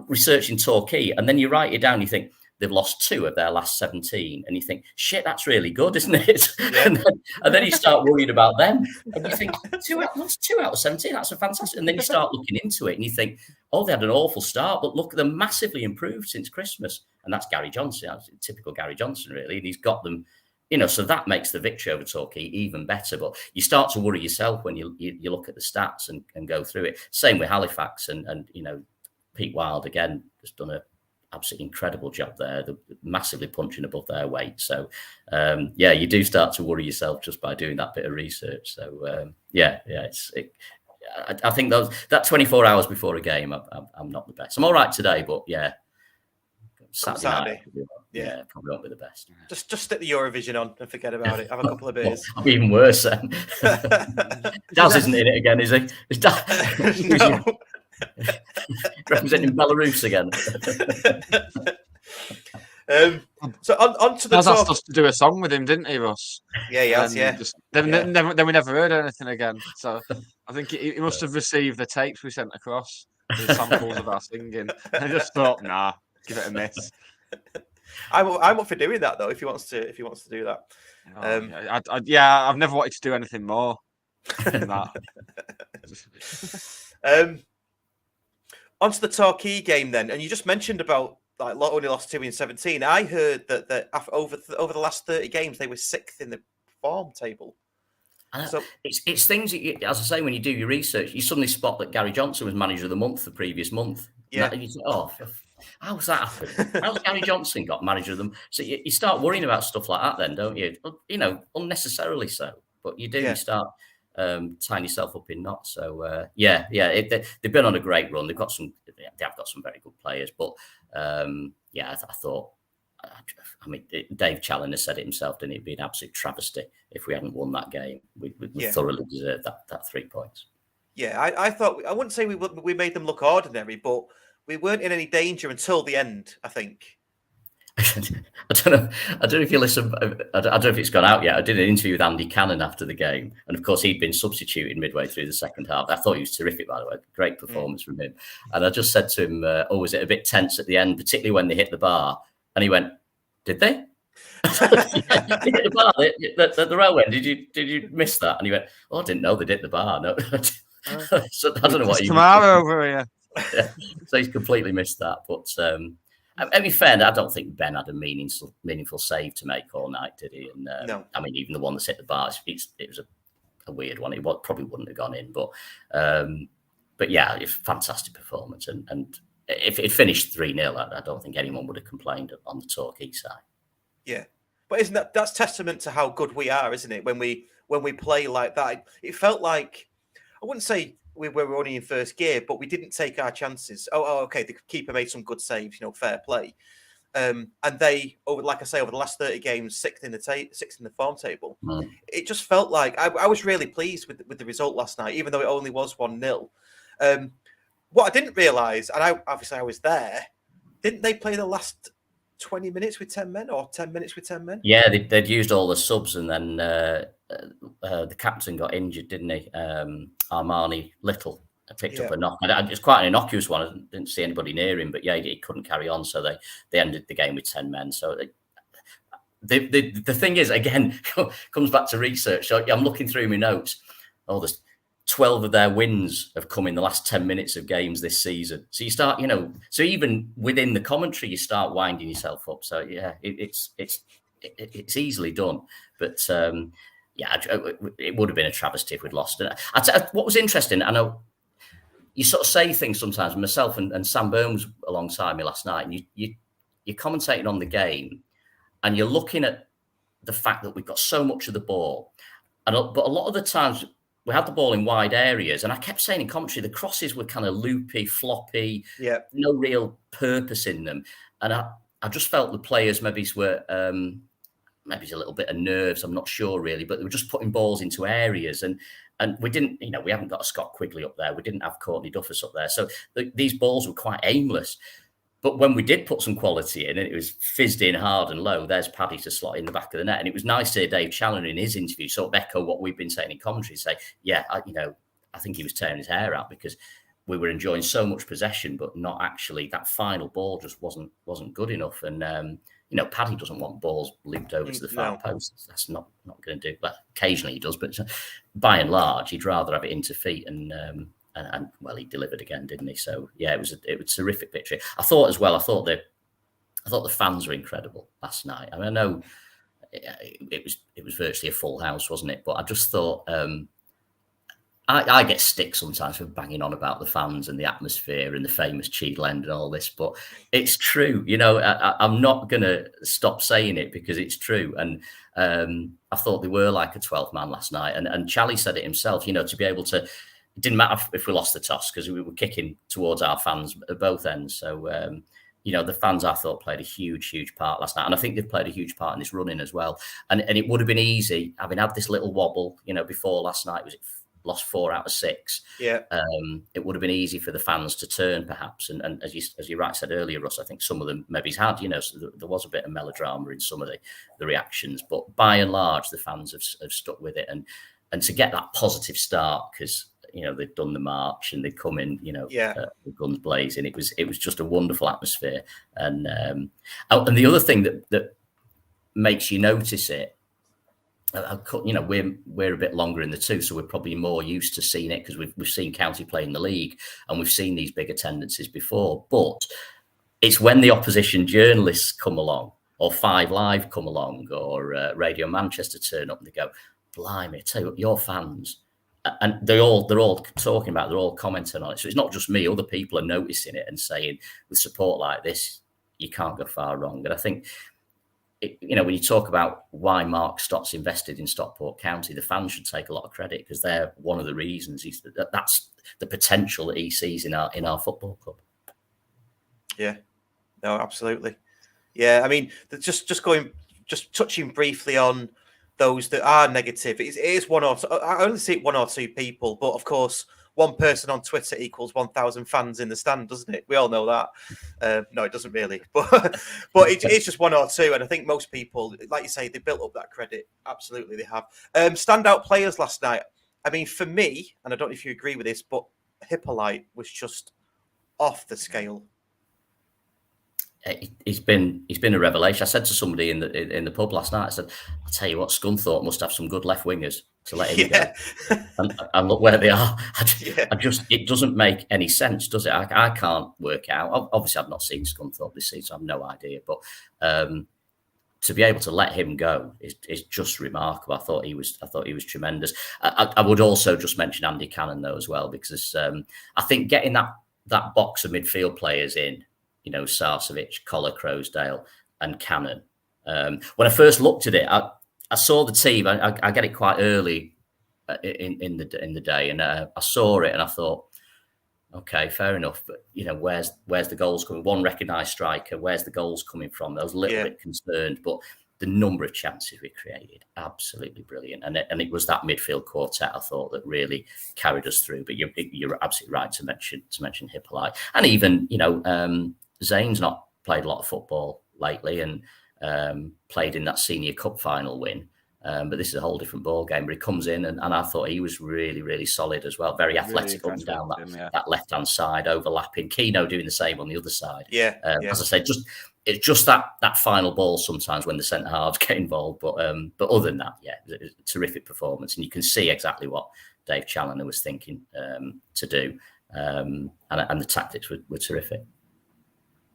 researching Torquay, and then you write it down. You think they've lost 2 of their last 17, and you think, shit, that's really good, isn't it? Yeah. and then you start worrying about them, and you think, 2 out of 17, that's a fantastic. And then you start looking into it, and you think, oh, they had an awful start, but look, they're massively improved since Christmas. And that's Gary Johnson, that's typical Gary Johnson, really, and he's got them. So that makes the victory over Torquay even better. But you start to worry yourself when you look at the stats and go through it. Same with Halifax and Pete Wild again has done absolutely incredible job there. They're massively punching above their weight. So, you do start to worry yourself just by doing that bit of research. So, I think that 24 hours before a game, I'm not the best. I'm all right today, but Saturday night, probably won't be the best. Just stick the Eurovision on and forget about it. Have a couple of beers. Well, even worse then. Daz isn't in it again, is he? Is No. representing Belarus again? So on to the Daz talk. asked us to do a song with him, didn't he, Russ? Yeah, he has, yeah. Then we never heard anything again. So I think he must have received the tapes we sent across, the samples of our singing. And I just thought, nah, give it a miss. I'm up for doing that though. If he wants to do that. I've never wanted to do anything more than that. Onto the Torquay game then, and you just mentioned about like only lost 2 in 17. I heard that over the last 30 games they were 6th in the form table. So it's things that as I say, when you do your research, you suddenly spot that Gary Johnson was manager of the month the previous month. Yeah. And you think, how's that happened? How's Gary Johnson got manager of them? So you start worrying about stuff like that then, don't you? You know, unnecessarily so. But you do, you start tying yourself up in knots. So, they've been on a great run. They have got some very good players. But, I thought, I mean, Dave Challoner said it himself, didn't it? It'd be an absolute travesty if we hadn't won that game. We thoroughly deserved that 3 points. Yeah, I thought, I wouldn't say we made them look ordinary, but we weren't in any danger until the end, I think. I don't know if you listen. I don't know if it's gone out yet. I did an interview with Andy Cannon after the game, and of course he'd been substituted midway through the second half. I thought he was terrific, by the way. Great performance from him. And I just said to him, was it a bit tense at the end, particularly when they hit the bar? And he went, "Did they?" They hit the bar. The railway. Did you miss that? And he went, "Oh, I didn't know they hit the bar." No. So I don't know what he. Tomorrow over here. So he's completely missed that, but. I mean, fair, I don't think Ben had a meaningful save to make all night, did he? And no. I mean, even the one that hit the bar, it was a weird one. It probably wouldn't have gone in, but yeah, it's a fantastic performance. And if it finished 3-0, I don't think anyone would have complained on the Torquay side. Yeah, but isn't that's testament to how good we are, isn't it? When we play like that, it felt like, I wouldn't say we were only in first gear, but we didn't take our chances. Okay, the keeper made some good saves, fair play. And they, like I say, over the last 30 games, 6th in the form table. Mm. It just felt like I was really pleased with the result last night, even though it only was 1-0. What I didn't realise, and I was there, didn't they play the last 20 minutes with 10 men or 10 minutes with 10 men? Yeah, they'd used all the subs, and then the captain got injured, didn't he? Armani Little picked up a knock. It's quite an innocuous one. I didn't see anybody near him, but he couldn't carry on, so they ended the game with 10 men. So the thing is, again, comes back to research. So I'm looking through my notes. There's 12 of their wins have come in the last 10 minutes of games this season. So you start, so even within the commentary, you start winding yourself up. So yeah, it's easily done. But it would have been a travesty if we'd lost. What was interesting, I know you sort of say things sometimes. Myself and Sam Byrne was alongside me last night, and you're commentating on the game, and you're looking at the fact that we've got so much of the ball, but a lot of the times we had the ball in wide areas, and I kept saying in commentary the crosses were kind of loopy, floppy, no real purpose in them, and I just felt the players maybe were. Maybe it's a little bit of nerves, I'm not sure really, but they were just putting balls into areas, and we didn't, we haven't got a Scott Quigley up there, we didn't have Courtney Duffus up there, so these balls were quite aimless. But when we did put some quality in, and it was fizzed in hard and low, there's Paddy to slot in the back of the net, and it was nice to hear Dave Challoner in his interview sort of echo what we've been saying in commentary, say, I think he was tearing his hair out because we were enjoying so much possession, but not actually, that final ball just wasn't good enough, and Paddy doesn't want balls looped over to the far post. That's not going to do. Well, occasionally he does, but by and large, he'd rather have it into feet. And well, he delivered again, didn't he? So yeah, it was a terrific victory. I thought the fans were incredible last night. I mean, I know it was virtually a full house, wasn't it? But I just thought I get stick sometimes for banging on about the fans and the atmosphere and the famous Cheadle End and all this, but it's true. You know, I'm not going to stop saying it because it's true. And I thought they were like a 12th man last night. And Charlie said it himself, you know, to be able to, it didn't matter if we lost the toss because we were kicking towards our fans at both ends. So, you know, the fans, I thought, played a huge, huge part last night. And I think they've played a huge part in this running as well. And it would have been easy, having had this little wobble, you know, before last night, was it lost 4 out of 6. Yeah. It would have been easy for the fans to turn, perhaps. And as you right said earlier, Russ, I think some of them maybe had, you know, so there was a bit of melodrama in some of the reactions. But by and large, the fans have stuck with it. And to get that positive start, because, you know, they'd done the march and they'd come in, you know, with guns blazing. It was just a wonderful atmosphere. And the other thing that makes you notice it, you know, we're a bit longer in the tooth, so we're probably more used to seeing it because we've seen County play in the league and we've seen these big attendances before. But it's when the opposition journalists come along, or 5 Live come along, or Radio Manchester turn up and they go, "Blimey, I tell you what, your fans," and they're all talking about, they're all commenting on it. So it's not just me; other people are noticing it and saying, with support like this, you can't go far wrong. And I think, you know, when you talk about why Mark Stott's invested in Stockport County, the fans should take a lot of credit because they're one of the reasons. That's the potential that he sees in our football club. Yeah, no, absolutely. Yeah, I mean, just touching briefly on those that are negative. It is one or two, I only see 1 or 2 people, but of course, one person on Twitter equals 1,000 fans in the stand, doesn't it? We all know that. No, it doesn't really, but it's just 1 or 2, and I think most people, like you say, they built up that credit. Absolutely, they have. Standout players last night. I mean, for me, and I don't know if you agree with this, but Hippolyte was just off the scale. He's been a revelation. I said to somebody in the pub last night, I said, "I tell you what, Scunthorpe must have some good left wingers to let him go." And look where they are. It doesn't make any sense, does it? I can't work out. Obviously, I've not seen Scunthorpe this season, so I have no idea. But to be able to let him go is just remarkable. I thought he was tremendous. I would also just mention Andy Cannon though as well, because I think getting that box of midfield players in, you know, Sarcevic, Collar, Croasdale, and Cannon. When I first looked at it, I saw the team. I get it quite early in the day, and I saw it, and I thought, okay, fair enough. But you know, where's the goals coming? One recognised striker. Where's the goals coming from? I was a little bit concerned, but the number of chances we created, absolutely brilliant. And it was that midfield quartet, I thought, that really carried us through. But you're absolutely right to mention Hippolyte, and even, you know, Zane's not played a lot of football lately and played in that Senior Cup final win. But this is a whole different ball game. But he comes in and I thought he was really, really solid as well. Very athletic really up and down that left-hand side, overlapping. Keno doing the same on the other side. As I said, it's just that final ball sometimes when the centre halves get involved. But other than that, it's a terrific performance. And you can see exactly what Dave Challoner was thinking to do. And the tactics were terrific.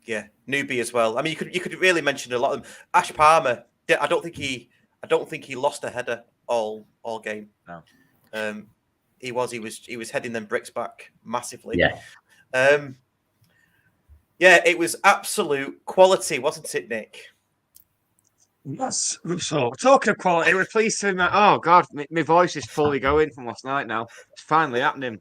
Yeah, Newbie as well. I mean, you could really mention a lot of them. Ash Palmer, I don't think he lost a header all game. No. He was heading them bricks back massively. Yeah. It was absolute quality, wasn't it, Nick? Yes. So, talking of quality, we're pleased to. Oh God, my voice is fully going from last night now. It's finally happening.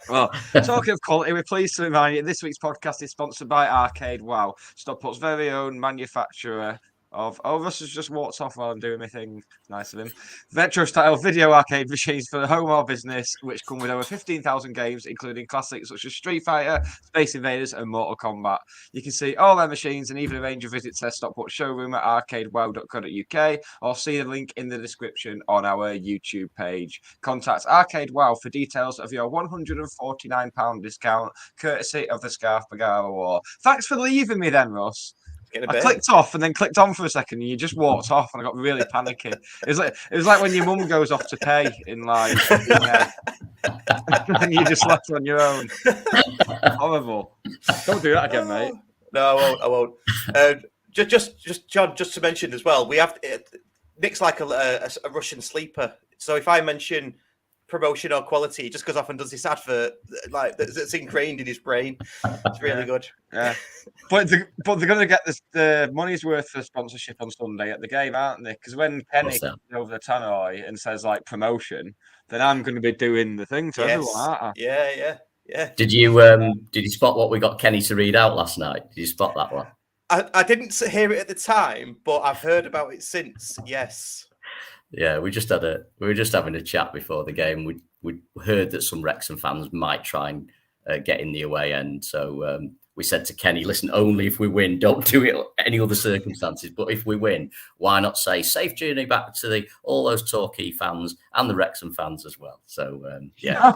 Well, talking of quality, we're pleased to remind you this week's podcast is sponsored by Arcade Wow, Stockport's very own manufacturer of... Oh, Russ has just walked off while I'm doing my thing. Nice of him. Retro-style video arcade machines for the home or business, which come with over 15,000 games, including classics such as Street Fighter, Space Invaders, and Mortal Kombat. You can see all their machines and even arrange a visit to their Stockport showroom at arcadewow.co.uk, or see the link in the description on our YouTube page. Contact Arcade Wow for details of your £149 discount, courtesy of the Scarf Bagara War. Thanks for leaving me then, Russ. I clicked off and then clicked on for a second, and you just walked off, and I got really panicky. It was like when your mum goes off to pay in like, and you just left on your own. Horrible. Don't do that again, mate. No, I won't. Just John, just to mention as well, we have Nick's like a Russian sleeper. So if I mention promotion or quality. He just goes off and does this advert like that's ingrained in his brain. It's really good. Yeah, but they're going to get the money's worth for sponsorship on Sunday at the game, aren't they? Because when Kenny comes over the tannoy and says like promotion, then I'm going to be doing the thing to everyone, aren't I? Yeah. Did you spot what we got Kenny to read out last night? Did you spot that one? I didn't hear it at the time, but I've heard about it since. Yes. Yeah, we were just having a chat before the game. We heard that some Wrexham fans might try and get in the away end, so we said to Kenny, "Listen, only if we win. Don't do it any other circumstances. But if we win, why not say safe journey back to all those Torquay fans and the Wrexham fans as well?" So yeah,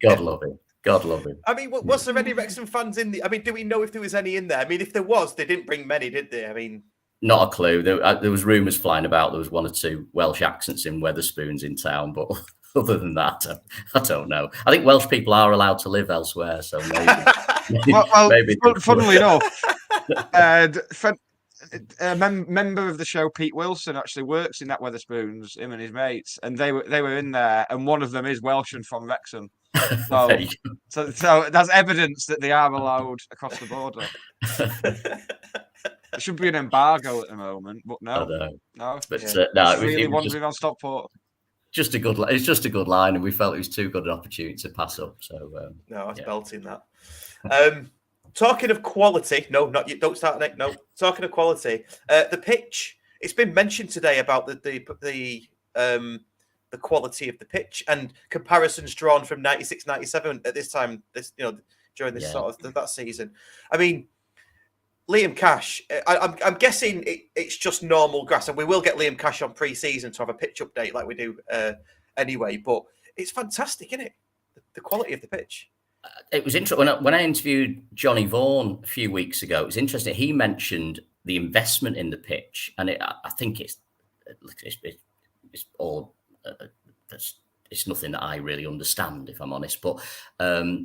God love him. God love him. I mean, was there any Wrexham fans in the? I mean, do we know if there was any in there? I mean, if there was, they didn't bring many, did they? I mean. Not a clue. There was rumours flying about. There was one or two Welsh accents in Wetherspoons in town, but other than that, I don't know. I think Welsh people are allowed to live elsewhere, so maybe. Maybe funnily enough, a member of the show, Pete Wilson, actually works in that Wetherspoons. Him and his mates, and they were in there, and one of them is Welsh and from Wrexham. So that's evidence that they are allowed across the border. There should be an embargo at the moment, but no. But no, it really wandering on Stockport. It's just a good line, and we felt it was too good an opportunity to pass up. So I was belting that. Talking of quality, no, not you. Don't start, Nick. No, talking of quality, the pitch. It's been mentioned today about the quality of the pitch and comparisons drawn from 96-97 at this time. During this sort of that season. I mean. Liam Cash, I'm guessing it's just normal grass, and we will get Liam Cash on pre-season to have a pitch update like we do anyway. But it's fantastic, isn't it? The quality of the pitch. It was interesting when I interviewed Johnny Vaughan a few weeks ago. It was interesting. He mentioned the investment in the pitch, and I think it's all. It's nothing that I really understand, if I'm honest. But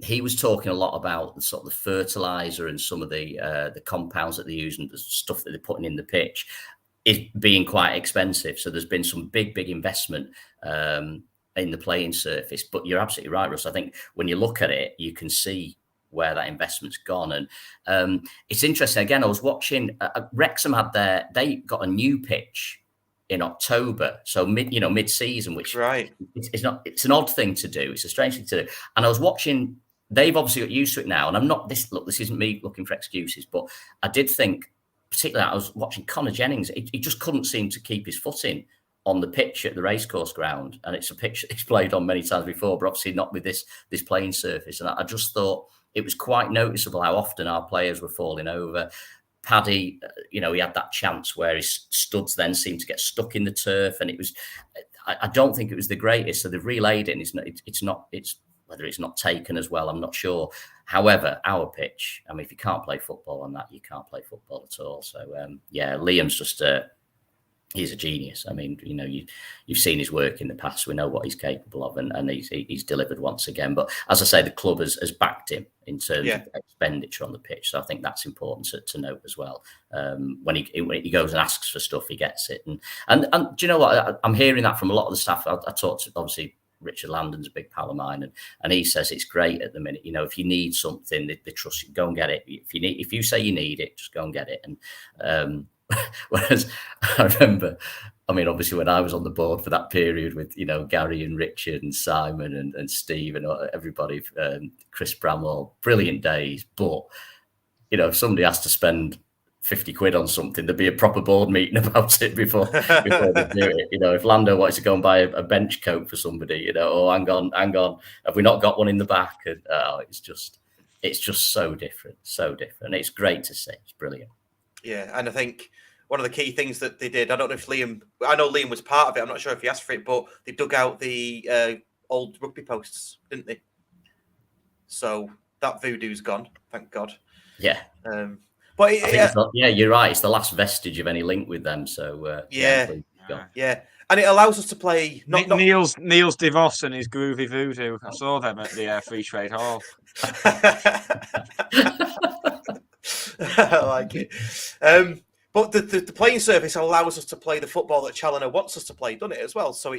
he was talking a lot about sort of the fertilizer and some of the compounds that they use and the stuff that they're putting in the pitch is being quite expensive. So there's been some big investment in the playing surface. But you're absolutely right, Russ. I think when you look at it, you can see where that investment's gone. And it's interesting. Again, I was watching Wrexham they got a new pitch in October, so mid-season, which it's an odd thing to do. It's a strange thing to do. And I was watching, they've obviously got used to it now. And this isn't me looking for excuses, but I did think, particularly I was watching Connor Jennings, he just couldn't seem to keep his footing on the pitch at the racecourse ground. And it's a pitch that he's played on many times before, but obviously not with this playing surface. And I just thought it was quite noticeable how often our players were falling over. Paddy, he had that chance where his studs then seemed to get stuck in the turf, and it was. I don't think it was the greatest. So they've relayed it, and it's whether it's not taken as well, I'm not sure. However, our pitch, I mean, if you can't play football on that, you can't play football at all. So Liam's just he's a genius. I mean, you've seen his work in the past. We know what he's capable of, and he's delivered once again. But as I say, the club has backed him in terms of expenditure on the pitch. So I think that's important to note as well. When he goes and asks for stuff, he gets it. And do you know what? I'm hearing that from a lot of the staff. I talked to, obviously, Richard Landon's a big pal of mine, and he says it's great at the minute. If you need something, they trust you. Go and get it. If you say you need it, just go and get it. And whereas I remember, I mean, obviously when I was on the board for that period with, Gary and Richard and Simon and Steve and everybody, Chris Bramwell, brilliant days. But, if somebody has to spend 50 quid on something, there'd be a proper board meeting about it before they do it. If Lando wanted to go and buy a bench coat for somebody, oh, hang on, have we not got one in the back? And it's just so different. It's great to see. It's brilliant. Yeah, and I think one of the key things that they did, I don't know if Liam was part of it, I'm not sure if he asked for it, but they dug out the old rugby posts, didn't they? So that voodoo's gone, thank God. Yeah. But you're right. It's the last vestige of any link with them. So yeah, and it allows us to play. Niels DeVos and his groovy voodoo. I saw them at the Free Trade Hall. I like it. But the playing surface allows us to play the football that Challoner wants us to play, doesn't it, as well? So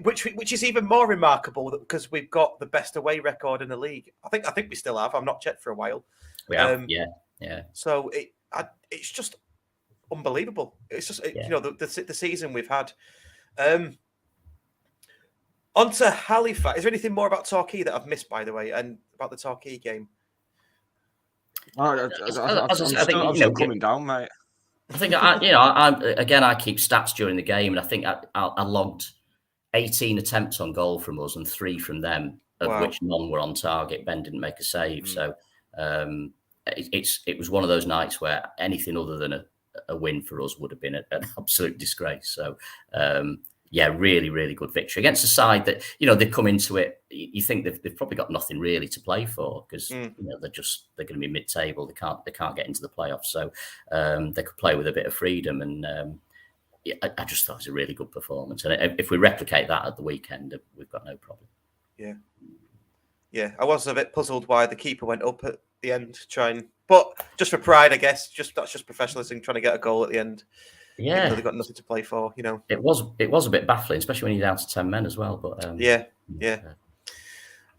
which is even more remarkable because we've got the best away record in the league. I think we still have. I've not checked for a while. We have, yeah. So it's just unbelievable. It's just the season we've had. On to Halifax. Is there anything more about Torquay that I've missed, by the way, and about the Torquay game? I'm still coming down, mate. I think I keep stats during the game, and I think I logged 18 attempts on goal from us and 3 from them, of which none were on target. Ben didn't make a save, so it was one of those nights where anything other than a win for us would have been an absolute disgrace. So really, really good victory against a side that they've come into it. You think they've probably got nothing really to play for because they're going to be mid-table. They can't get into the playoffs, so they could play with a bit of freedom. And I just thought it was a really good performance. And if we replicate that at the weekend, we've got no problem. Yeah. I was a bit puzzled why the keeper went up at the end but just for pride, I guess. That's just professionalism, trying to get a goal at the end. Yeah, they've got nothing to play for. It was a bit baffling, especially when you're down to 10 men as well. But yeah.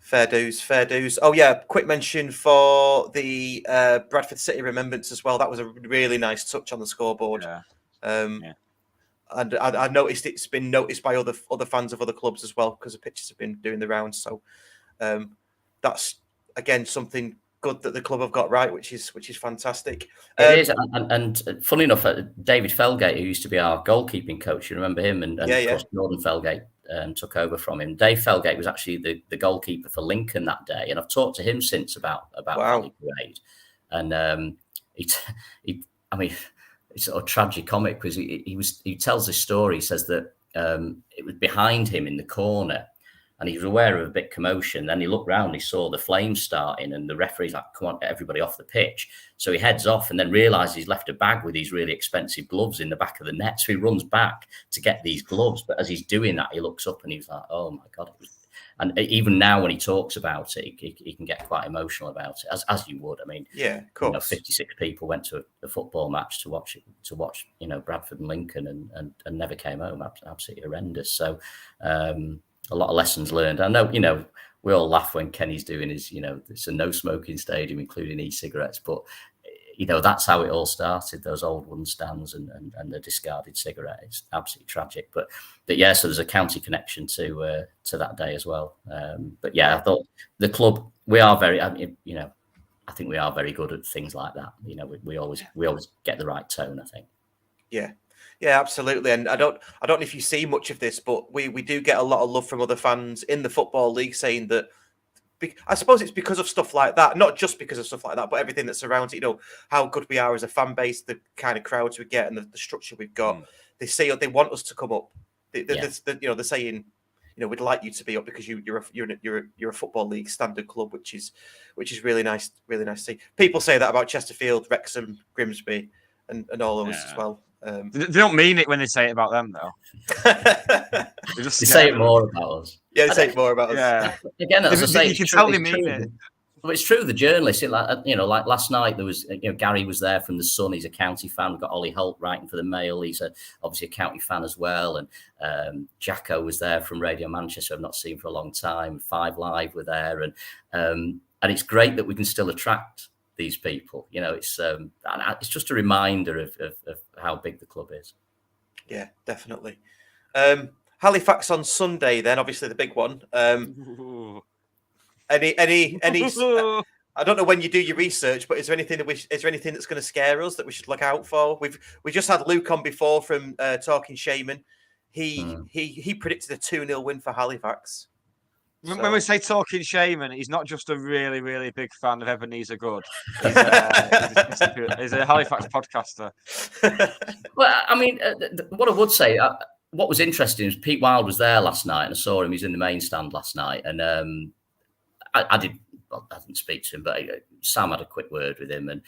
Fair dues. Oh yeah, quick mention for the Bradford City remembrance as well. That was a really nice touch on the scoreboard. And I noticed it's been noticed by other fans of other clubs as well because the pictures have been doing the rounds. So that's again something good that the club have got right, which is fantastic. It is, and funny enough, David Felgate, who used to be our goalkeeping coach, you remember him, and of course Jordan Felgate took over from him. Dave Felgate was actually the goalkeeper for Lincoln that day, and I've talked to him since about Valley Parade, and it's sort of tragicomic because he tells this story. He says that it was behind him in the corner. And he was aware of a bit of commotion. Then he looked round, he saw the flames starting, and the referee's like, come on, get everybody off the pitch. So he heads off and then realises he's left a bag with these really expensive gloves in the back of the net. So he runs back to get these gloves. But as he's doing that, he looks up and he's like, oh my God. And even now when he talks about it, he can get quite emotional about it, as you would. I mean, of course. 56 people went to a football match to watch Bradford and Lincoln and never came home. Absolutely horrendous. So, a lot of lessons learned. I know, we all laugh when Kenny's doing his, it's a no smoking stadium, including e-cigarettes, but, that's how it all started, those old wooden stands and the discarded cigarette. It's absolutely tragic. But so there's a county connection to that day as well. I thought the club, we are very, I think we are very good at things like that. We always get the right tone, I think. Yeah, absolutely. And I don't know if you see much of this, but we do get a lot of love from other fans in the Football League saying that, I suppose it's because of stuff like that, not just because of stuff like that, but everything that surrounds it, how good we are as a fan base, the kind of crowds we get and the structure we've got. They say they want us to come up. They're saying, we'd like you to be up because you're a Football League standard club, which is really nice to see. People say that about Chesterfield, Wrexham, Grimsby, and all of us as well. They don't mean it when they say it about them, though. They say it more about us. Yeah, they say it more about us. Yeah. Again, as I say, you can tell they mean it. Well, it's true. The journalists, like last night, there was, Gary was there from the Sun. He's a county fan. We've got Ollie Holt writing for the Mail. He's obviously a county fan as well. And Jacko was there from Radio Manchester. I've not seen for a long time. 5 Live were there, and it's great that we can still attract these people. It's just a reminder of how big the club is. Yeah, definitely. Halifax on Sunday, then obviously the big one. Any I don't know when you do your research, but is there anything that's going to scare us that we should look out for? We just had Luke on before from Talking Shaman. He predicted a 2-0 win for Halifax. When we say Talking Shaman, he's not just a really, really big fan of Ebenezer Good. He's a Halifax podcaster. Well, I mean, what I would say, what was interesting is Pete Wild was there last night, and I saw him. He's in the main stand last night, and I didn't speak to him, but Sam had a quick word with him, and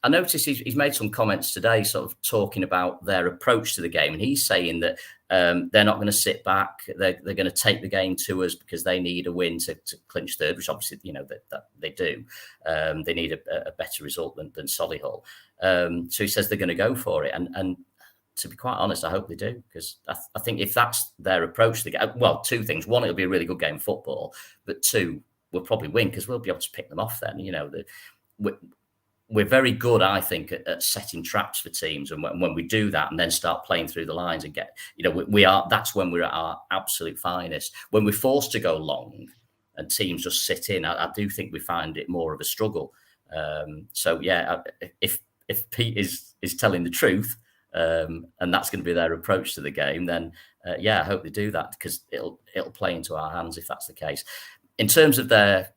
I noticed he's made some comments today, sort of talking about their approach to the game, and he's saying that they're not going to sit back. They're going to take the game to us because they need a win to clinch third, which obviously that they do. They need a better result than Solihull. So he says they're going to go for it, and to be quite honest, I hope they do, because I think if that's their approach to the game, well, two things. One, it'll be a really good game of football, but two, we'll probably win because we'll be able to pick them off then. We're very good, I think, at setting traps for teams. And when we do that and then start playing through the lines and get, that's when we're at our absolute finest. When we're forced to go long and teams just sit in, I do think we find it more of a struggle. So yeah, if Pete is telling the truth, and that's going to be their approach to the game, then I hope they do that, because it'll play into our hands if that's the case. In terms of their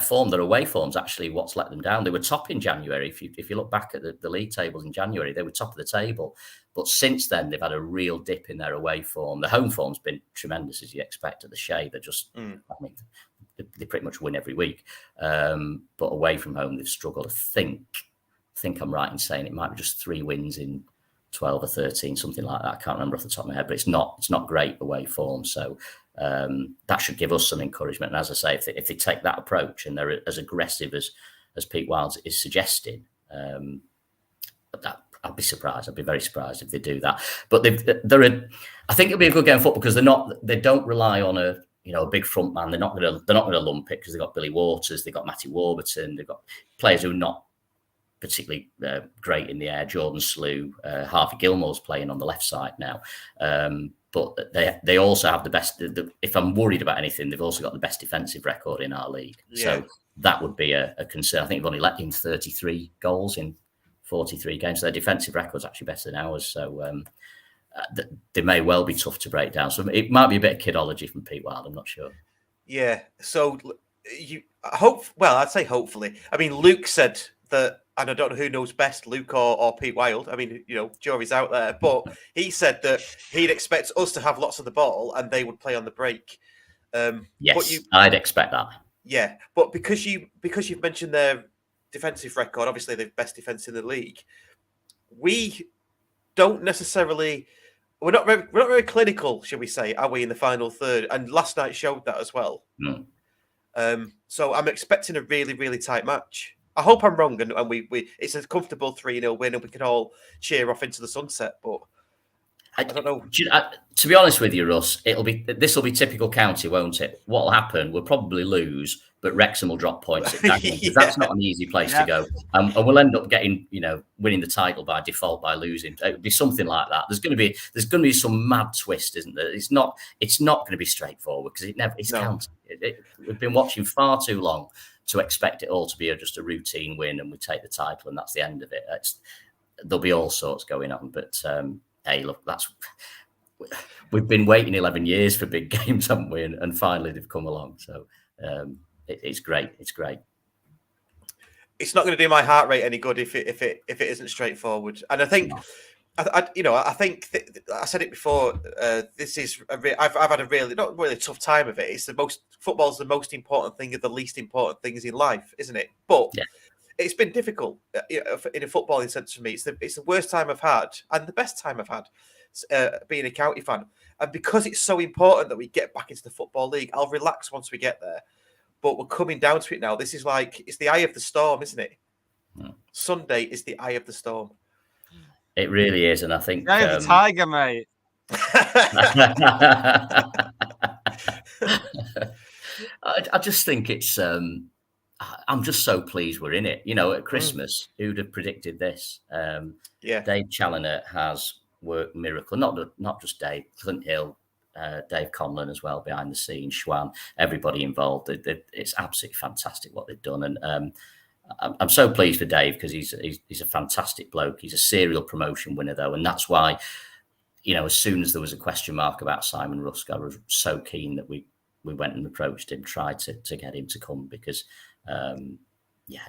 form, their away form's actually what's let them down. They were top in January. If you look back at the league tables in January, they were top of the table. But since then, they've had a real dip in their away form. The home form's been tremendous, as you expect at the Shea. They're just, I mean, they pretty much win every week. But away from home, they've struggled. I think I'm right in saying it might be just 3 wins in 12 or 13, something like that. I can't remember off the top of my head, but it's not great away form. So that should give us some encouragement. And as I say, if they take that approach and they're as aggressive as Pete Wilds is suggesting, I'd be surprised. I'd be very surprised if they do that. But I think it'll be a good game of football because they don't rely on a big front man. They're not going to lump it because they've got Billy Waters, they've got Matty Warburton, they've got players who are not particularly great in the air. Jordan Slew, Harvey Gilmore's playing on the left side now. But they also have the best. If I'm worried about anything, they've also got the best defensive record in our league. Yeah. So that would be a concern. I think they've only let in 33 goals in 43 games. So their defensive record's actually better than ours. So they may well be tough to break down. So it might be a bit of kidology from Pete Wild. I'm not sure. Yeah. So I'd say hopefully. I mean, Luke said that. And I don't know who knows best, Luke or Pete Wild. I mean, jury's out there. But he said that he'd expect us to have lots of the ball and they would play on the break. Yes, I'd expect that. Yeah, but because you've mentioned their defensive record, obviously the best defense in the league, we don't necessarily. We're not very clinical, shall we say, are we, in the final third? And last night showed that as well. So I'm expecting a really, really tight match. I hope I'm wrong, and it's a comfortable 3-0 win, and we can all cheer off into the sunset. But I don't know. To be honest with you, Russ, this will be typical County, won't it? What will happen? We'll probably lose, but Wrexham will drop points at that game. That's not an easy place to go, and we'll end up getting winning the title by default by losing. It would be something like that. There's going to be some mad twist, isn't there? It's not going to be straightforward because it's County. We've been watching far too long to expect it all to be just a routine win and we take the title and that's the end of it. There'll be all sorts going on. But hey, look, we've been waiting 11 years for big games, haven't we? And finally they've come along. So it's great. It's great. It's not going to do my heart rate any good if it isn't straightforward. And I think. No. I think I said it before. This is I've had a really not really tough time of it. It's football's the most important thing of the least important things in life, isn't it? But it's been difficult in a footballing sense for me. It's the worst time I've had and the best time I've had being a County fan. And because it's so important that we get back into the Football League, I'll relax once we get there. But we're coming down to it now. This is it's the eye of the storm, isn't it? Sunday is the eye of the storm. It really is, and I think the tiger, mate. I just think it's. I'm just so pleased we're in it. At Christmas, who'd have predicted this? Dave Challoner has worked miracle. Not just Dave, Clint Hill, Dave Conlon as well behind the scenes, Schwan, everybody involved. It's absolutely fantastic what they've done, and. I'm so pleased for Dave because he's a fantastic bloke. He's a serial promotion winner, though. And that's why, as soon as there was a question mark about Simon Rusk, I was so keen that we went and approached him, tried to get him to come because,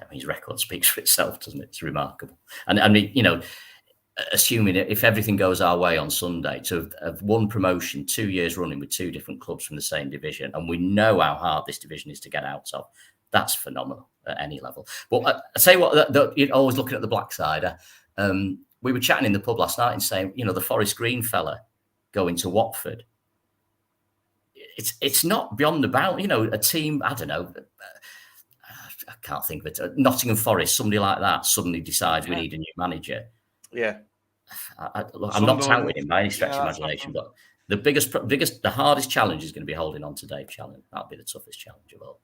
his record speaks for itself, doesn't it? It's remarkable. And I mean, assuming if everything goes our way on Sunday, to have won promotion 2 years running with 2 different clubs from the same division, and we know how hard this division is to get out of, that's phenomenal at any level. But I tell you what, you're always looking at the black side. We were chatting in the pub last night and saying, the Forest Green fella going to Watford. It's not beyond the bound. A team, I don't know, I can't think of it. Nottingham Forest, somebody like that suddenly decides we need a new manager. Yeah. Look, I'm not Sunderland. touting him by any stretch of imagination, but the hardest challenge is going to be holding on to Dave Challen. That'll be the toughest challenge of all.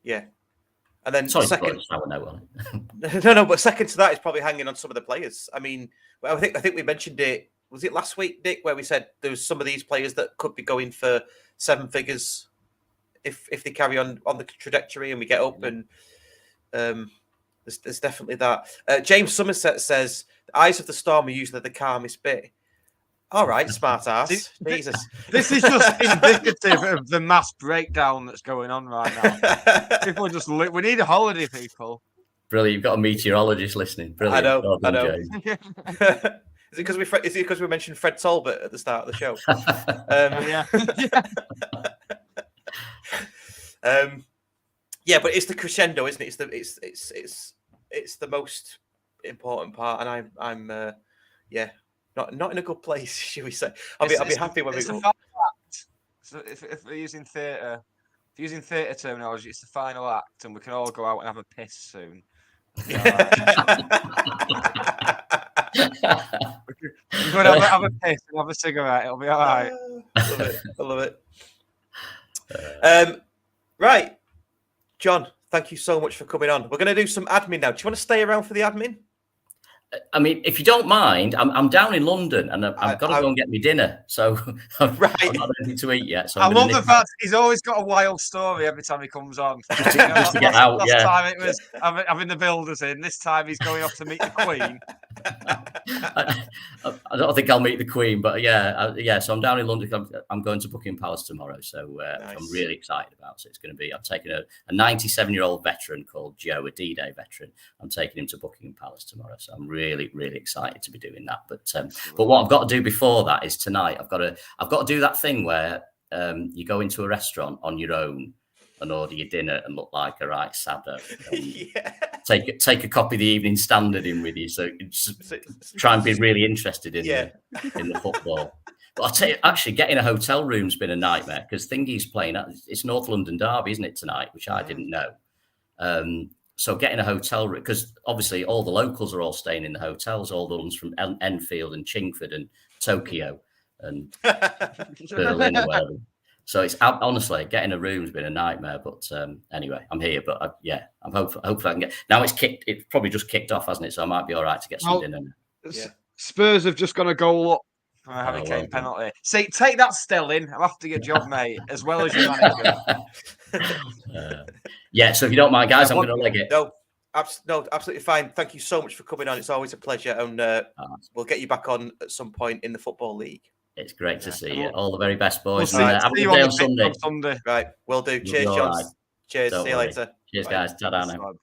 Yeah. And then Sorry, second, no, but second to that is probably hanging on some of the players. I mean, I think we mentioned it. Was it last week, Dick, where we said there was some of these players that could be going for 7 figures if they carry on the trajectory and we get up, and there's definitely that. James Somerset says the eyes of the storm are usually the calmest bit. All right, smart ass. Jesus. This is just indicative of the mass breakdown that's going on right now. People are just we need a holiday, people. Brilliant. You've got a meteorologist listening. Brilliant. I know. Is it because we mentioned Fred Talbot at the start of the show? Yeah, but it's the crescendo, isn't it? It's the most important part, and I'm not in a good place, should we say? I'll be happy when we go. So if we're using theatre, terminology, it's the final act, and we can all go out and have a piss soon. We're going to have a piss and have a cigarette. It'll be all right. I love it. Right, John, thank you so much for coming on. We're going to do some admin now. Do you want to stay around for the admin? I mean, if you don't mind, I'm down in London and I've got to go and get me dinner. So I've not had anything to eat yet. So I love the fact he's always got a wild story every time he comes on. Just to get out, last time it was having the builders in. This time he's going off to meet the Queen. I don't think I'll meet the Queen, but yeah. So I'm down in London. I'm going to Buckingham Palace tomorrow. So nice. I'm really excited about it. It's going to be. I'm taking a 97-year-old veteran called Joe, a D-Day veteran. I'm taking him to Buckingham Palace tomorrow. So I'm really, really excited to be doing that. But what I've got to do before that is tonight. I've got to do that thing where you go into a restaurant on your own and order your dinner and look like a right saddo. Take a copy of the Evening Standard in with you, so try and be really interested in the football. But I'll tell you, actually, getting a hotel room's been a nightmare because Thingy's playing. It's North London Derby, isn't it, tonight? Which I didn't know. So getting a hotel room, because obviously all the locals are all staying in the hotels, all the ones from Enfield and Chingford and Tokyo and Berlin or whatever. So it's honestly getting a room's been a nightmare. But anyway, I'm here. But I'm hopeful I can get. Now it's probably just kicked off, hasn't it? So I might be all right to get some dinner. Spurs have just gone a goal up. Harry Kane penalty. See, take that, Stelling. I'm after your job, mate, as well as your manager. So if you don't mind, guys, I'm going to leg it. No, absolutely fine. Thank you so much for coming on. It's always a pleasure, and we'll get you back on at some point in the Football League. It's great to see you. All the very best, boys. We'll have a good day on Sunday. Right, will do. Cheers, John. Right. Cheers. See you later. Cheers, guys. Ta-da now.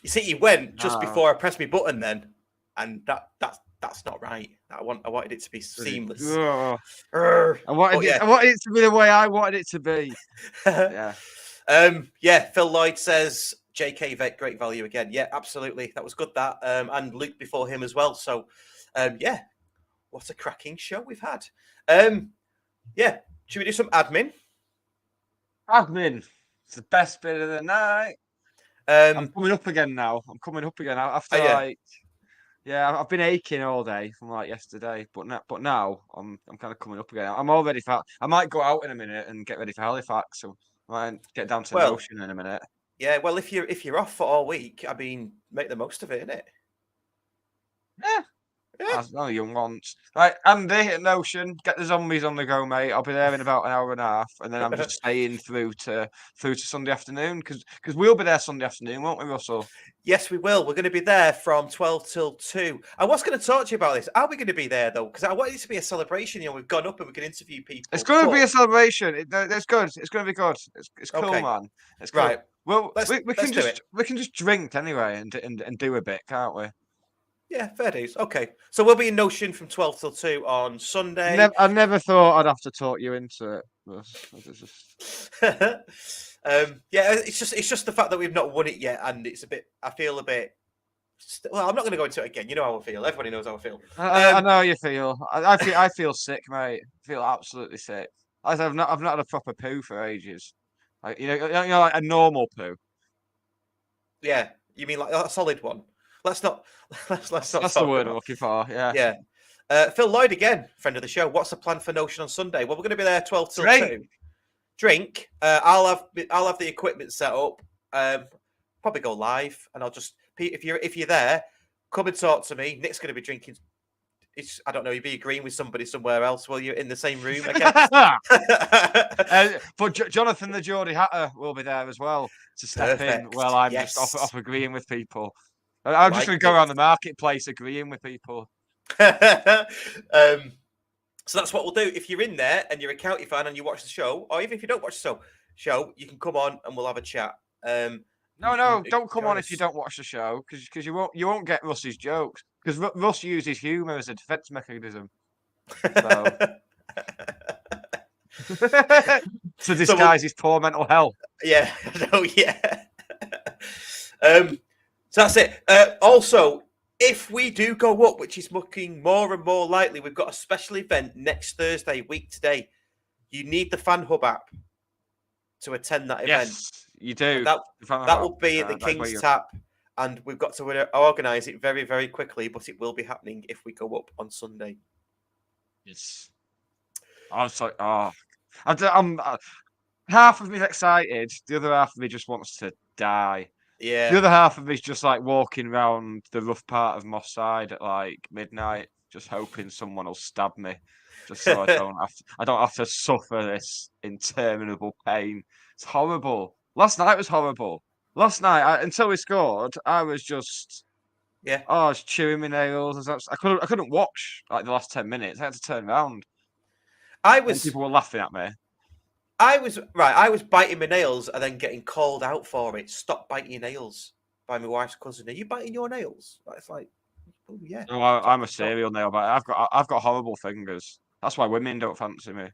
You see, he went just before I pressed my button then, and that's not right. I wanted it to be seamless. I wanted it to be the way I wanted it to be. Phil Lloyd says JK great value again. Yeah, absolutely. That was good. That and Luke before him as well. So what a cracking show we've had. Should we do some admin? Admin. It's the best bit of the night. I'm coming up again now. After I've been aching all day from yesterday, but now I'm kind of coming up again. I'm all ready for. I might go out in a minute and get ready for Halifax. So I might get down to the ocean in a minute. Yeah, well, if you're off for all week, I mean, make the most of it, innit? Yeah. That's no young ones. Right, Andy at Notion, get the zombies on the go, mate. I'll be there in about an hour and a half, and then I'm just staying through to Sunday afternoon because we'll be there Sunday afternoon, won't we, Russell? Yes, we will. We're going to be there from 12 till 2. I was going to talk to you about this. Are we going to be there though? Because I want it to be a celebration. We've gone up and we can interview people. It's going to be a celebration. It's good. It's going to be good. It's cool, man. It's cool. Right. Well, we can just drink anyway and do a bit, can't we? Yeah, fair days. Okay. So we'll be in Notion from 12 till 2 on Sunday. I never thought I'd have to talk you into it. It's just the fact that we've not won it yet, and it's a bit. I feel a bit. Well, I'm not going to go into it again. You know how I feel. Everybody knows how I feel. I know how you feel. I feel sick, mate. I feel absolutely sick. I've not had a proper poo for ages. Like a normal poo. Yeah, you mean like a solid one? Let's not. Let's not. That's talk the word about- I'm looking for. Yeah. Yeah. Phil Lloyd again, friend of the show. What's the plan for Notion on Sunday? Well, we're going to be there 12 till Drink. 2. Drink. I'll have the equipment set up. Probably go live, and I'll just if you're there, come and talk to me. Nick's going to be drinking. I don't know. You'll be agreeing with somebody somewhere else while you're in the same room, I guess. But Jonathan the Geordie Hatter will be there as well to step in Perfect. while I'm Yes. just off agreeing with people. I'm just going to go around the marketplace agreeing with people. So that's what we'll do. If you're in there and you're a County fan and you watch the show, or even if you don't watch the show, you can come on and we'll have a chat. No, don't come join on if you us. don't watch the show because you won't get Russ's jokes because Russ uses humour as a defence mechanism. So. To disguise his poor mental health. Yeah, no, yeah. So that's it. Also, if we do go up, which is looking more and more likely, we've got a special event next Thursday, week today. You need the Fan Hub app to attend that event. Yes, you do. That will be at the King's Tap, and we've got to organise it very, very quickly, but it will be happening if we go up on Sunday. Yes. I'm sorry. I'm half of me's excited. The other half of me just wants to die. Yeah. The other half of me's just like walking around the rough part of Moss Side at like midnight, just hoping someone will stab me, just so I don't have to suffer this interminable pain. It's horrible. Last night was horrible. Last night, until we scored, I was just I was chewing my nails. I couldn't watch like the last 10 minutes. I had to turn around. And people were laughing at me. I was biting my nails and then getting called out for it. Stop biting your nails by my wife's cousin. Are you biting your nails? It's like, oh yeah. No, I'm a serial nail biter. I've got horrible fingers. That's why women don't fancy me.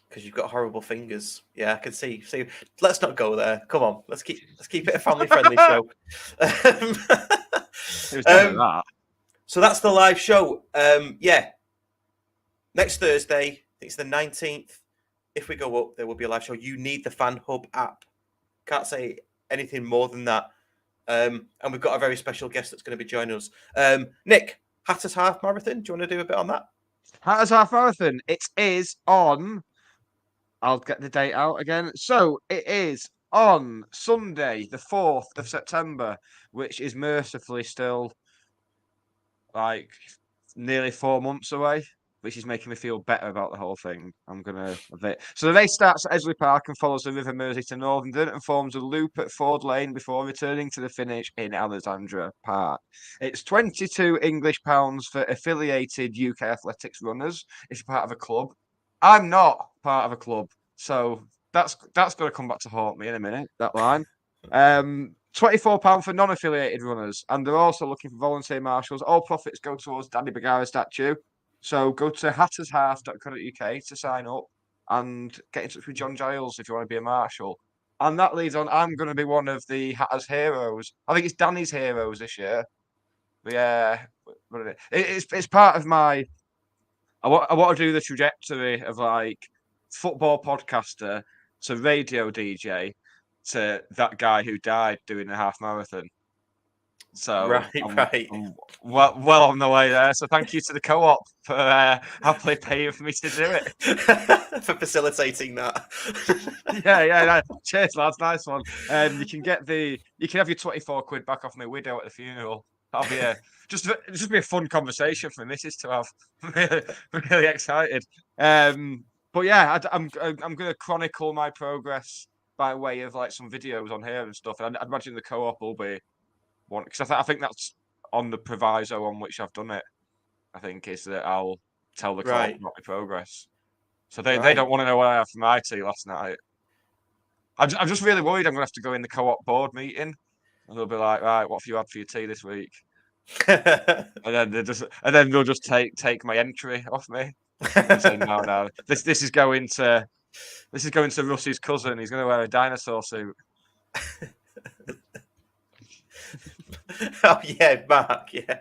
Because you've got horrible fingers. Yeah, I can see. See, let's not go there. Come on, let's keep it a family friendly show. It was that. So that's the live show. Next Thursday, I think it's the 19th. If we go up, there will be a live show. You need the Fan Hub app. Can't say anything more than that. And we've got a very special guest that's going to be joining us. Nick, Hatters Half Marathon. Do you want to do a bit on that? Hatters Half Marathon. It is on. I'll get the date out again. So it is on Sunday, the 4th of September, which is mercifully still like nearly 4 months away, which is making me feel better about the whole thing. So the race starts at Esley Park and follows the River Mersey to Northern and forms a loop at Ford Lane before returning to the finish in Alexandra Park. It's £22 English for affiliated UK athletics runners if you're part of a club. I'm not part of a club, so that's going to come back to haunt me in a minute, that line. £24 for non-affiliated runners, and they're also looking for volunteer marshals. All profits go towards Danny Bagara's statue. So go to hattershalf.co.uk to sign up and get in touch with John Giles if you want to be a marshal. And that leads on, I'm going to be one of the Hatters Heroes. I think it's Danny's Heroes this year. Yeah, it's part of my... I want to do the trajectory of like football podcaster to radio DJ to that guy who died doing the half marathon. So I'm well on the way there. So thank you to the co-op for happily paying for me to do it. For facilitating that. Yeah. Cheers, lads. Nice one. You can have your £24 back off my widow at the funeral. That'll be just be a fun conversation for the missus to have. I'm really excited. But yeah, I'm going to chronicle my progress by way of like some videos on here and stuff. And I'd imagine the co-op will be one, because I think that's on the proviso on which I've done it. I think is that I'll tell the co-op about my progress. So they don't want to know what I had for my tea last night. I'm just really worried I'm going to have to go in the co-op board meeting, and they'll be like, right, what have you had for your tea this week? and then they'll just take my entry off me and say, no, this is going to Russ's cousin. He's going to wear a dinosaur suit. Oh yeah, Mark. Yeah.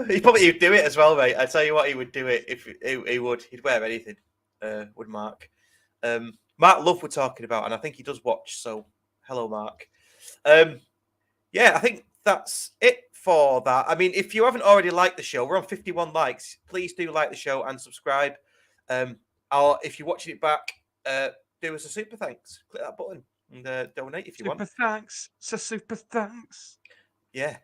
He probably would do it as well, mate. I tell you what, he would do it if he would. He'd wear anything. Would Mark? Mark Love we're talking about, and I think he does watch. So, hello, Mark. Yeah, I think that's it for that. I mean, if you haven't already liked the show, we're on 51 likes. Please do like the show and subscribe. Or if you're watching it back, do us a super thanks. Click that button and donate if you want. Super thanks. So super thanks. Yeah,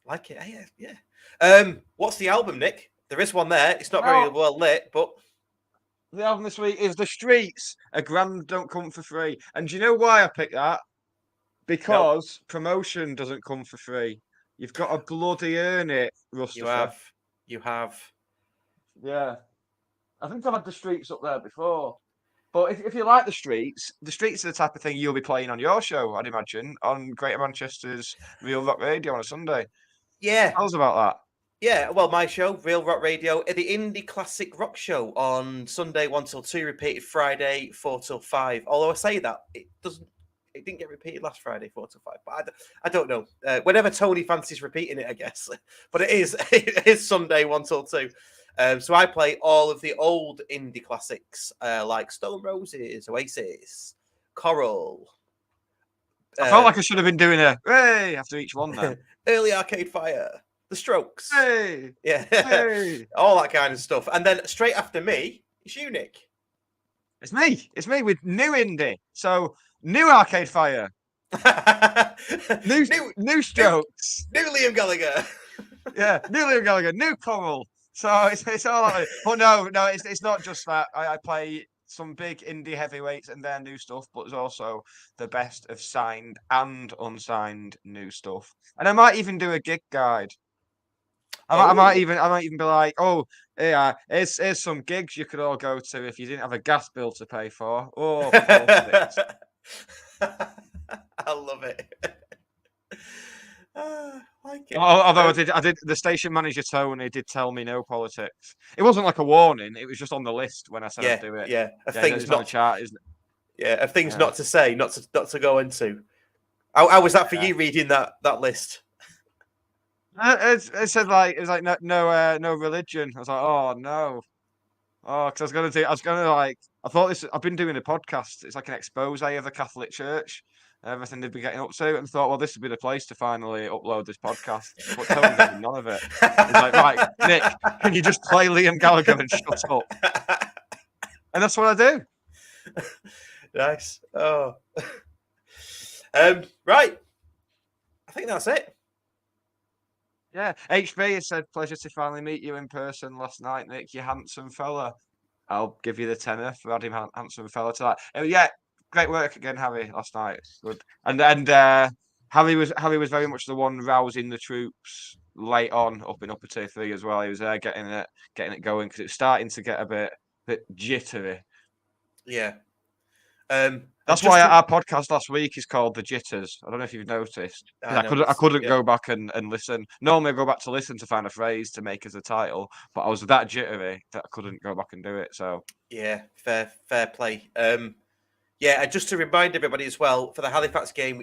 like it. Yeah. What's the album, Nick? There is one there. It's not very well lit, but the album this week is The Streets. A grand don't come for free. And do you know why I picked that? Because promotion doesn't come for free. You've got to bloody earn it, Rustafa. You have. Yeah. I think I've had The Streets up there before. But if you like The Streets are the type of thing you'll be playing on your show, I'd imagine, on Greater Manchester's Real Rock Radio on a Sunday. Yeah. Tell us about that. Yeah, well, my show, Real Rock Radio, the Indie Classic Rock Show on Sunday 1 till 2, repeated Friday 4 till 5. Although I say that, it didn't get repeated last Friday 4 till 5. But I don't know. Whenever Tony fancies repeating it, I guess. But it is Sunday 1 till 2. So I play all of the old indie classics like Stone Roses, Oasis, Coral. I felt like I should have been doing a hey after each one then. Early Arcade Fire, The Strokes. Hey! Yeah. Hey! All that kind of stuff. And then straight after me, it's you, Nick. It's me. It's me with new indie. So new Arcade Fire. New Strokes. New Liam Gallagher. Yeah, new Liam Gallagher, new Coral. So it's all that. But no, it's not just that. I play some big indie heavyweights and their new stuff, but there's also the best of signed and unsigned new stuff. And I might even do a gig guide. I might even be like, oh, yeah, here's some gigs you could all go to if you didn't have a gas bill to pay for. Oh, politics. I love it. Like it. Although I did. The station manager Tony did tell me no politics. It wasn't like a warning. It was just on the list when I said I'd do it. Yeah, things not chart, isn't it? Yeah, of things not to say, not to go into. How was that for you reading that list? It said like no religion. I was like, oh no, because I thought this. I've been doing a podcast. It's like an expose of the Catholic Church, everything they've been getting up to, and thought, well, this would be the place to finally upload this podcast. But Tony did none of it. He's like, right, Nick, can you just play Liam Gallagher and shut up? And that's what I do. Nice. Oh, right. I think that's it. Yeah, HB has said, pleasure to finally meet you in person last night, Nick, you handsome fella. I'll give you the tenner for adding handsome fella to that. Yeah, great work again, Harry, last night. Good. And Harry was very much the one rousing the troops late on up in Upper Tier 3 as well. He was there getting it going because it's starting to get a bit jittery. Yeah. That's why our podcast last week is called The Jitters. I don't know if you've noticed. I couldn't go back and listen. Normally I go back to listen to find a phrase to make as a title, but I was that jittery that I couldn't go back and do it. So yeah, fair play. Yeah, and just to remind everybody as well, for the Halifax game,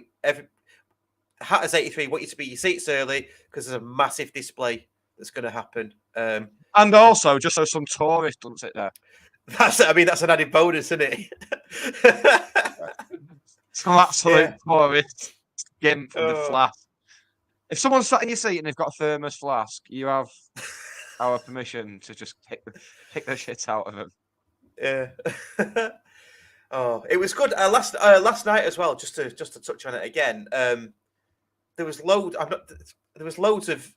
Hatters 83 want you to be your seats early because there's a massive display that's going to happen. And also, just so some tourist doesn't sit there. That's an added bonus, isn't it? Some absolute tourist skimp from the flask. If someone's sat in your seat and they've got a thermos flask, you have our permission to just pick the shit out of them. Yeah. Oh, it was good last night as well. Just to touch on it again, there was loads of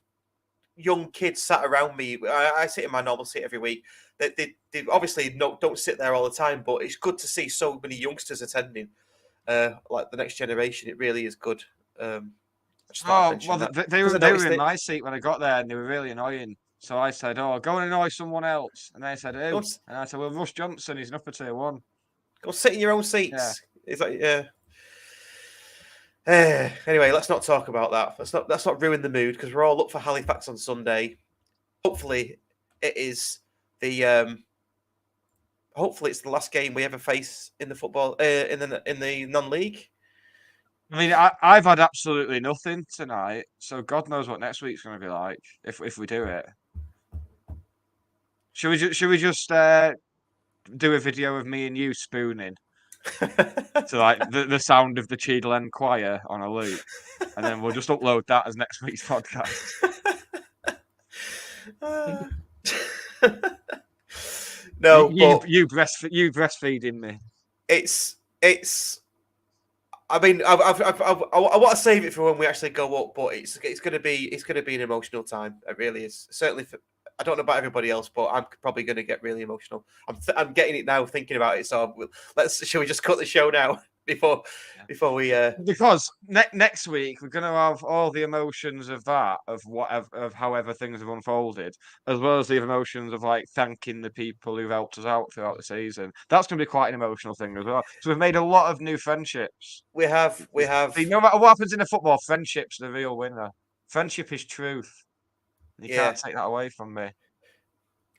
young kids sat around me. I sit in my normal seat every week. They obviously don't sit there all the time, but it's good to see so many youngsters attending. Like the next generation, it really is good. They were in my seat when I got there, and they were really annoying. So I said, "Oh, go and annoy someone else." And they said, "Who?" And I said, "Well, Russ Johnson. He's an Upper Tier 1. Go sit in your own seats." Yeah. It's like, yeah. Anyway, let's not talk about that. Let's not ruin the mood because we're all up for Halifax on Sunday. Hopefully, it is the. Hopefully, it's the last game we ever face in the football in the non-league. I mean, I've had absolutely nothing tonight, so God knows what next week's going to be like if we do it. Should we just do a video of me and you spooning to like the sound of the Cheadle End Choir on a loop, and then we'll just upload that as next week's podcast. No, you breastfeeding me. It's. I mean, I want to save it for when we actually go up, but it's gonna be an emotional time. It really is. Certainly, I don't know about everybody else, but I'm probably gonna get really emotional. I'm getting it now, thinking about it. So shall we just cut the show now before we? Because next week we're gonna have all the emotions of that, of whatever, of however things have unfolded, as well as the emotions of like thanking the people who've helped us out throughout the season. That's gonna be quite an emotional thing as well. So we've made a lot of new friendships. We have. See, no matter what happens in the football, friendship's the real winner. Friendship is truth. You can't take that away from me,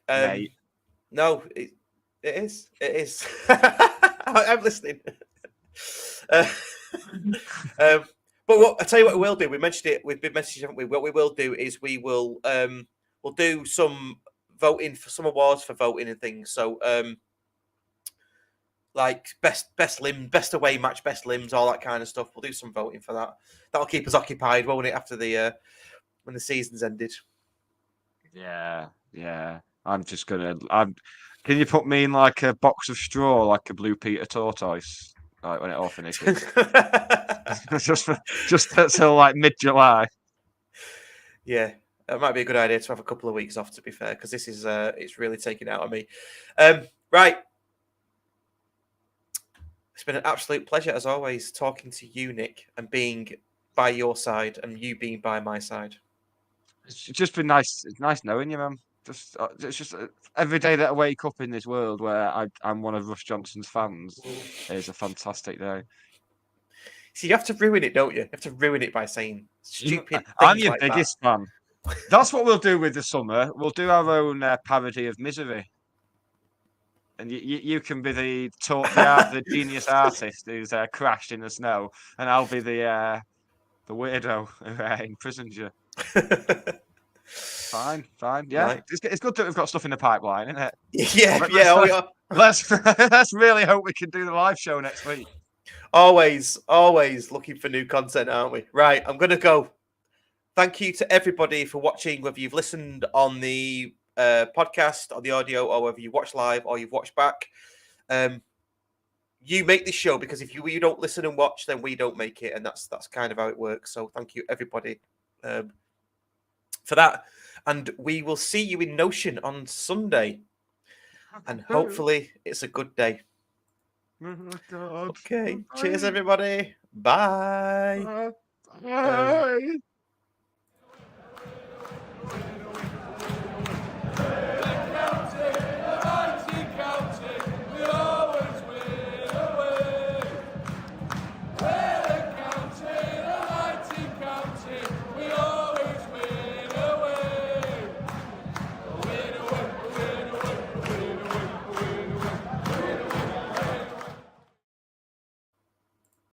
mate. No, it is. It is. I'm listening. But what I tell you, what we will do. We mentioned it. We've been messaging, haven't we? What we will do is we'll do some voting for some awards for voting and things. So like best limb, best away match, best limbs, all that kind of stuff. We'll do some voting for that. That'll keep us occupied, won't it? After the when the season's ended. Yeah. I'm just gonna. Can you put me in like a box of straw, like a Blue Peter tortoise, like when it all finishes? just until like mid-July. Yeah, that might be a good idea to have a couple of weeks off. To be fair, because this is it's really taking out on me. Right, it's been an absolute pleasure as always talking to you, Nick, and being by your side, and you being by my side. It's just been nice. It's nice knowing you, man. It's just every day that I wake up in this world where I'm one of Russ Johnson's fans is a fantastic day. See, you have to ruin it, don't you? You have to ruin it by saying stupid things I'm your like biggest fan. That's what we'll do with the summer. We'll do our own parody of Misery. And you can be the genius artist who's crashed in the snow, and I'll be the weirdo who imprisons you. Fine. Yeah, right. It's good that we've got stuff in the pipeline, isn't it? Yeah. Let's really hope we can do the live show next week. Always looking for new content, aren't we? Right, I'm going to go. Thank you to everybody for watching, whether you've listened on the podcast, on the audio, or whether you watch live or you've watched back. You make this show, because if you don't listen and watch, then we don't make it, and that's kind of how it works. So thank you, everybody, for that. And we will see you in Notion on Sunday. And hopefully it's a good day. Oh, God. Okay. Cheers, everybody. Bye. Bye.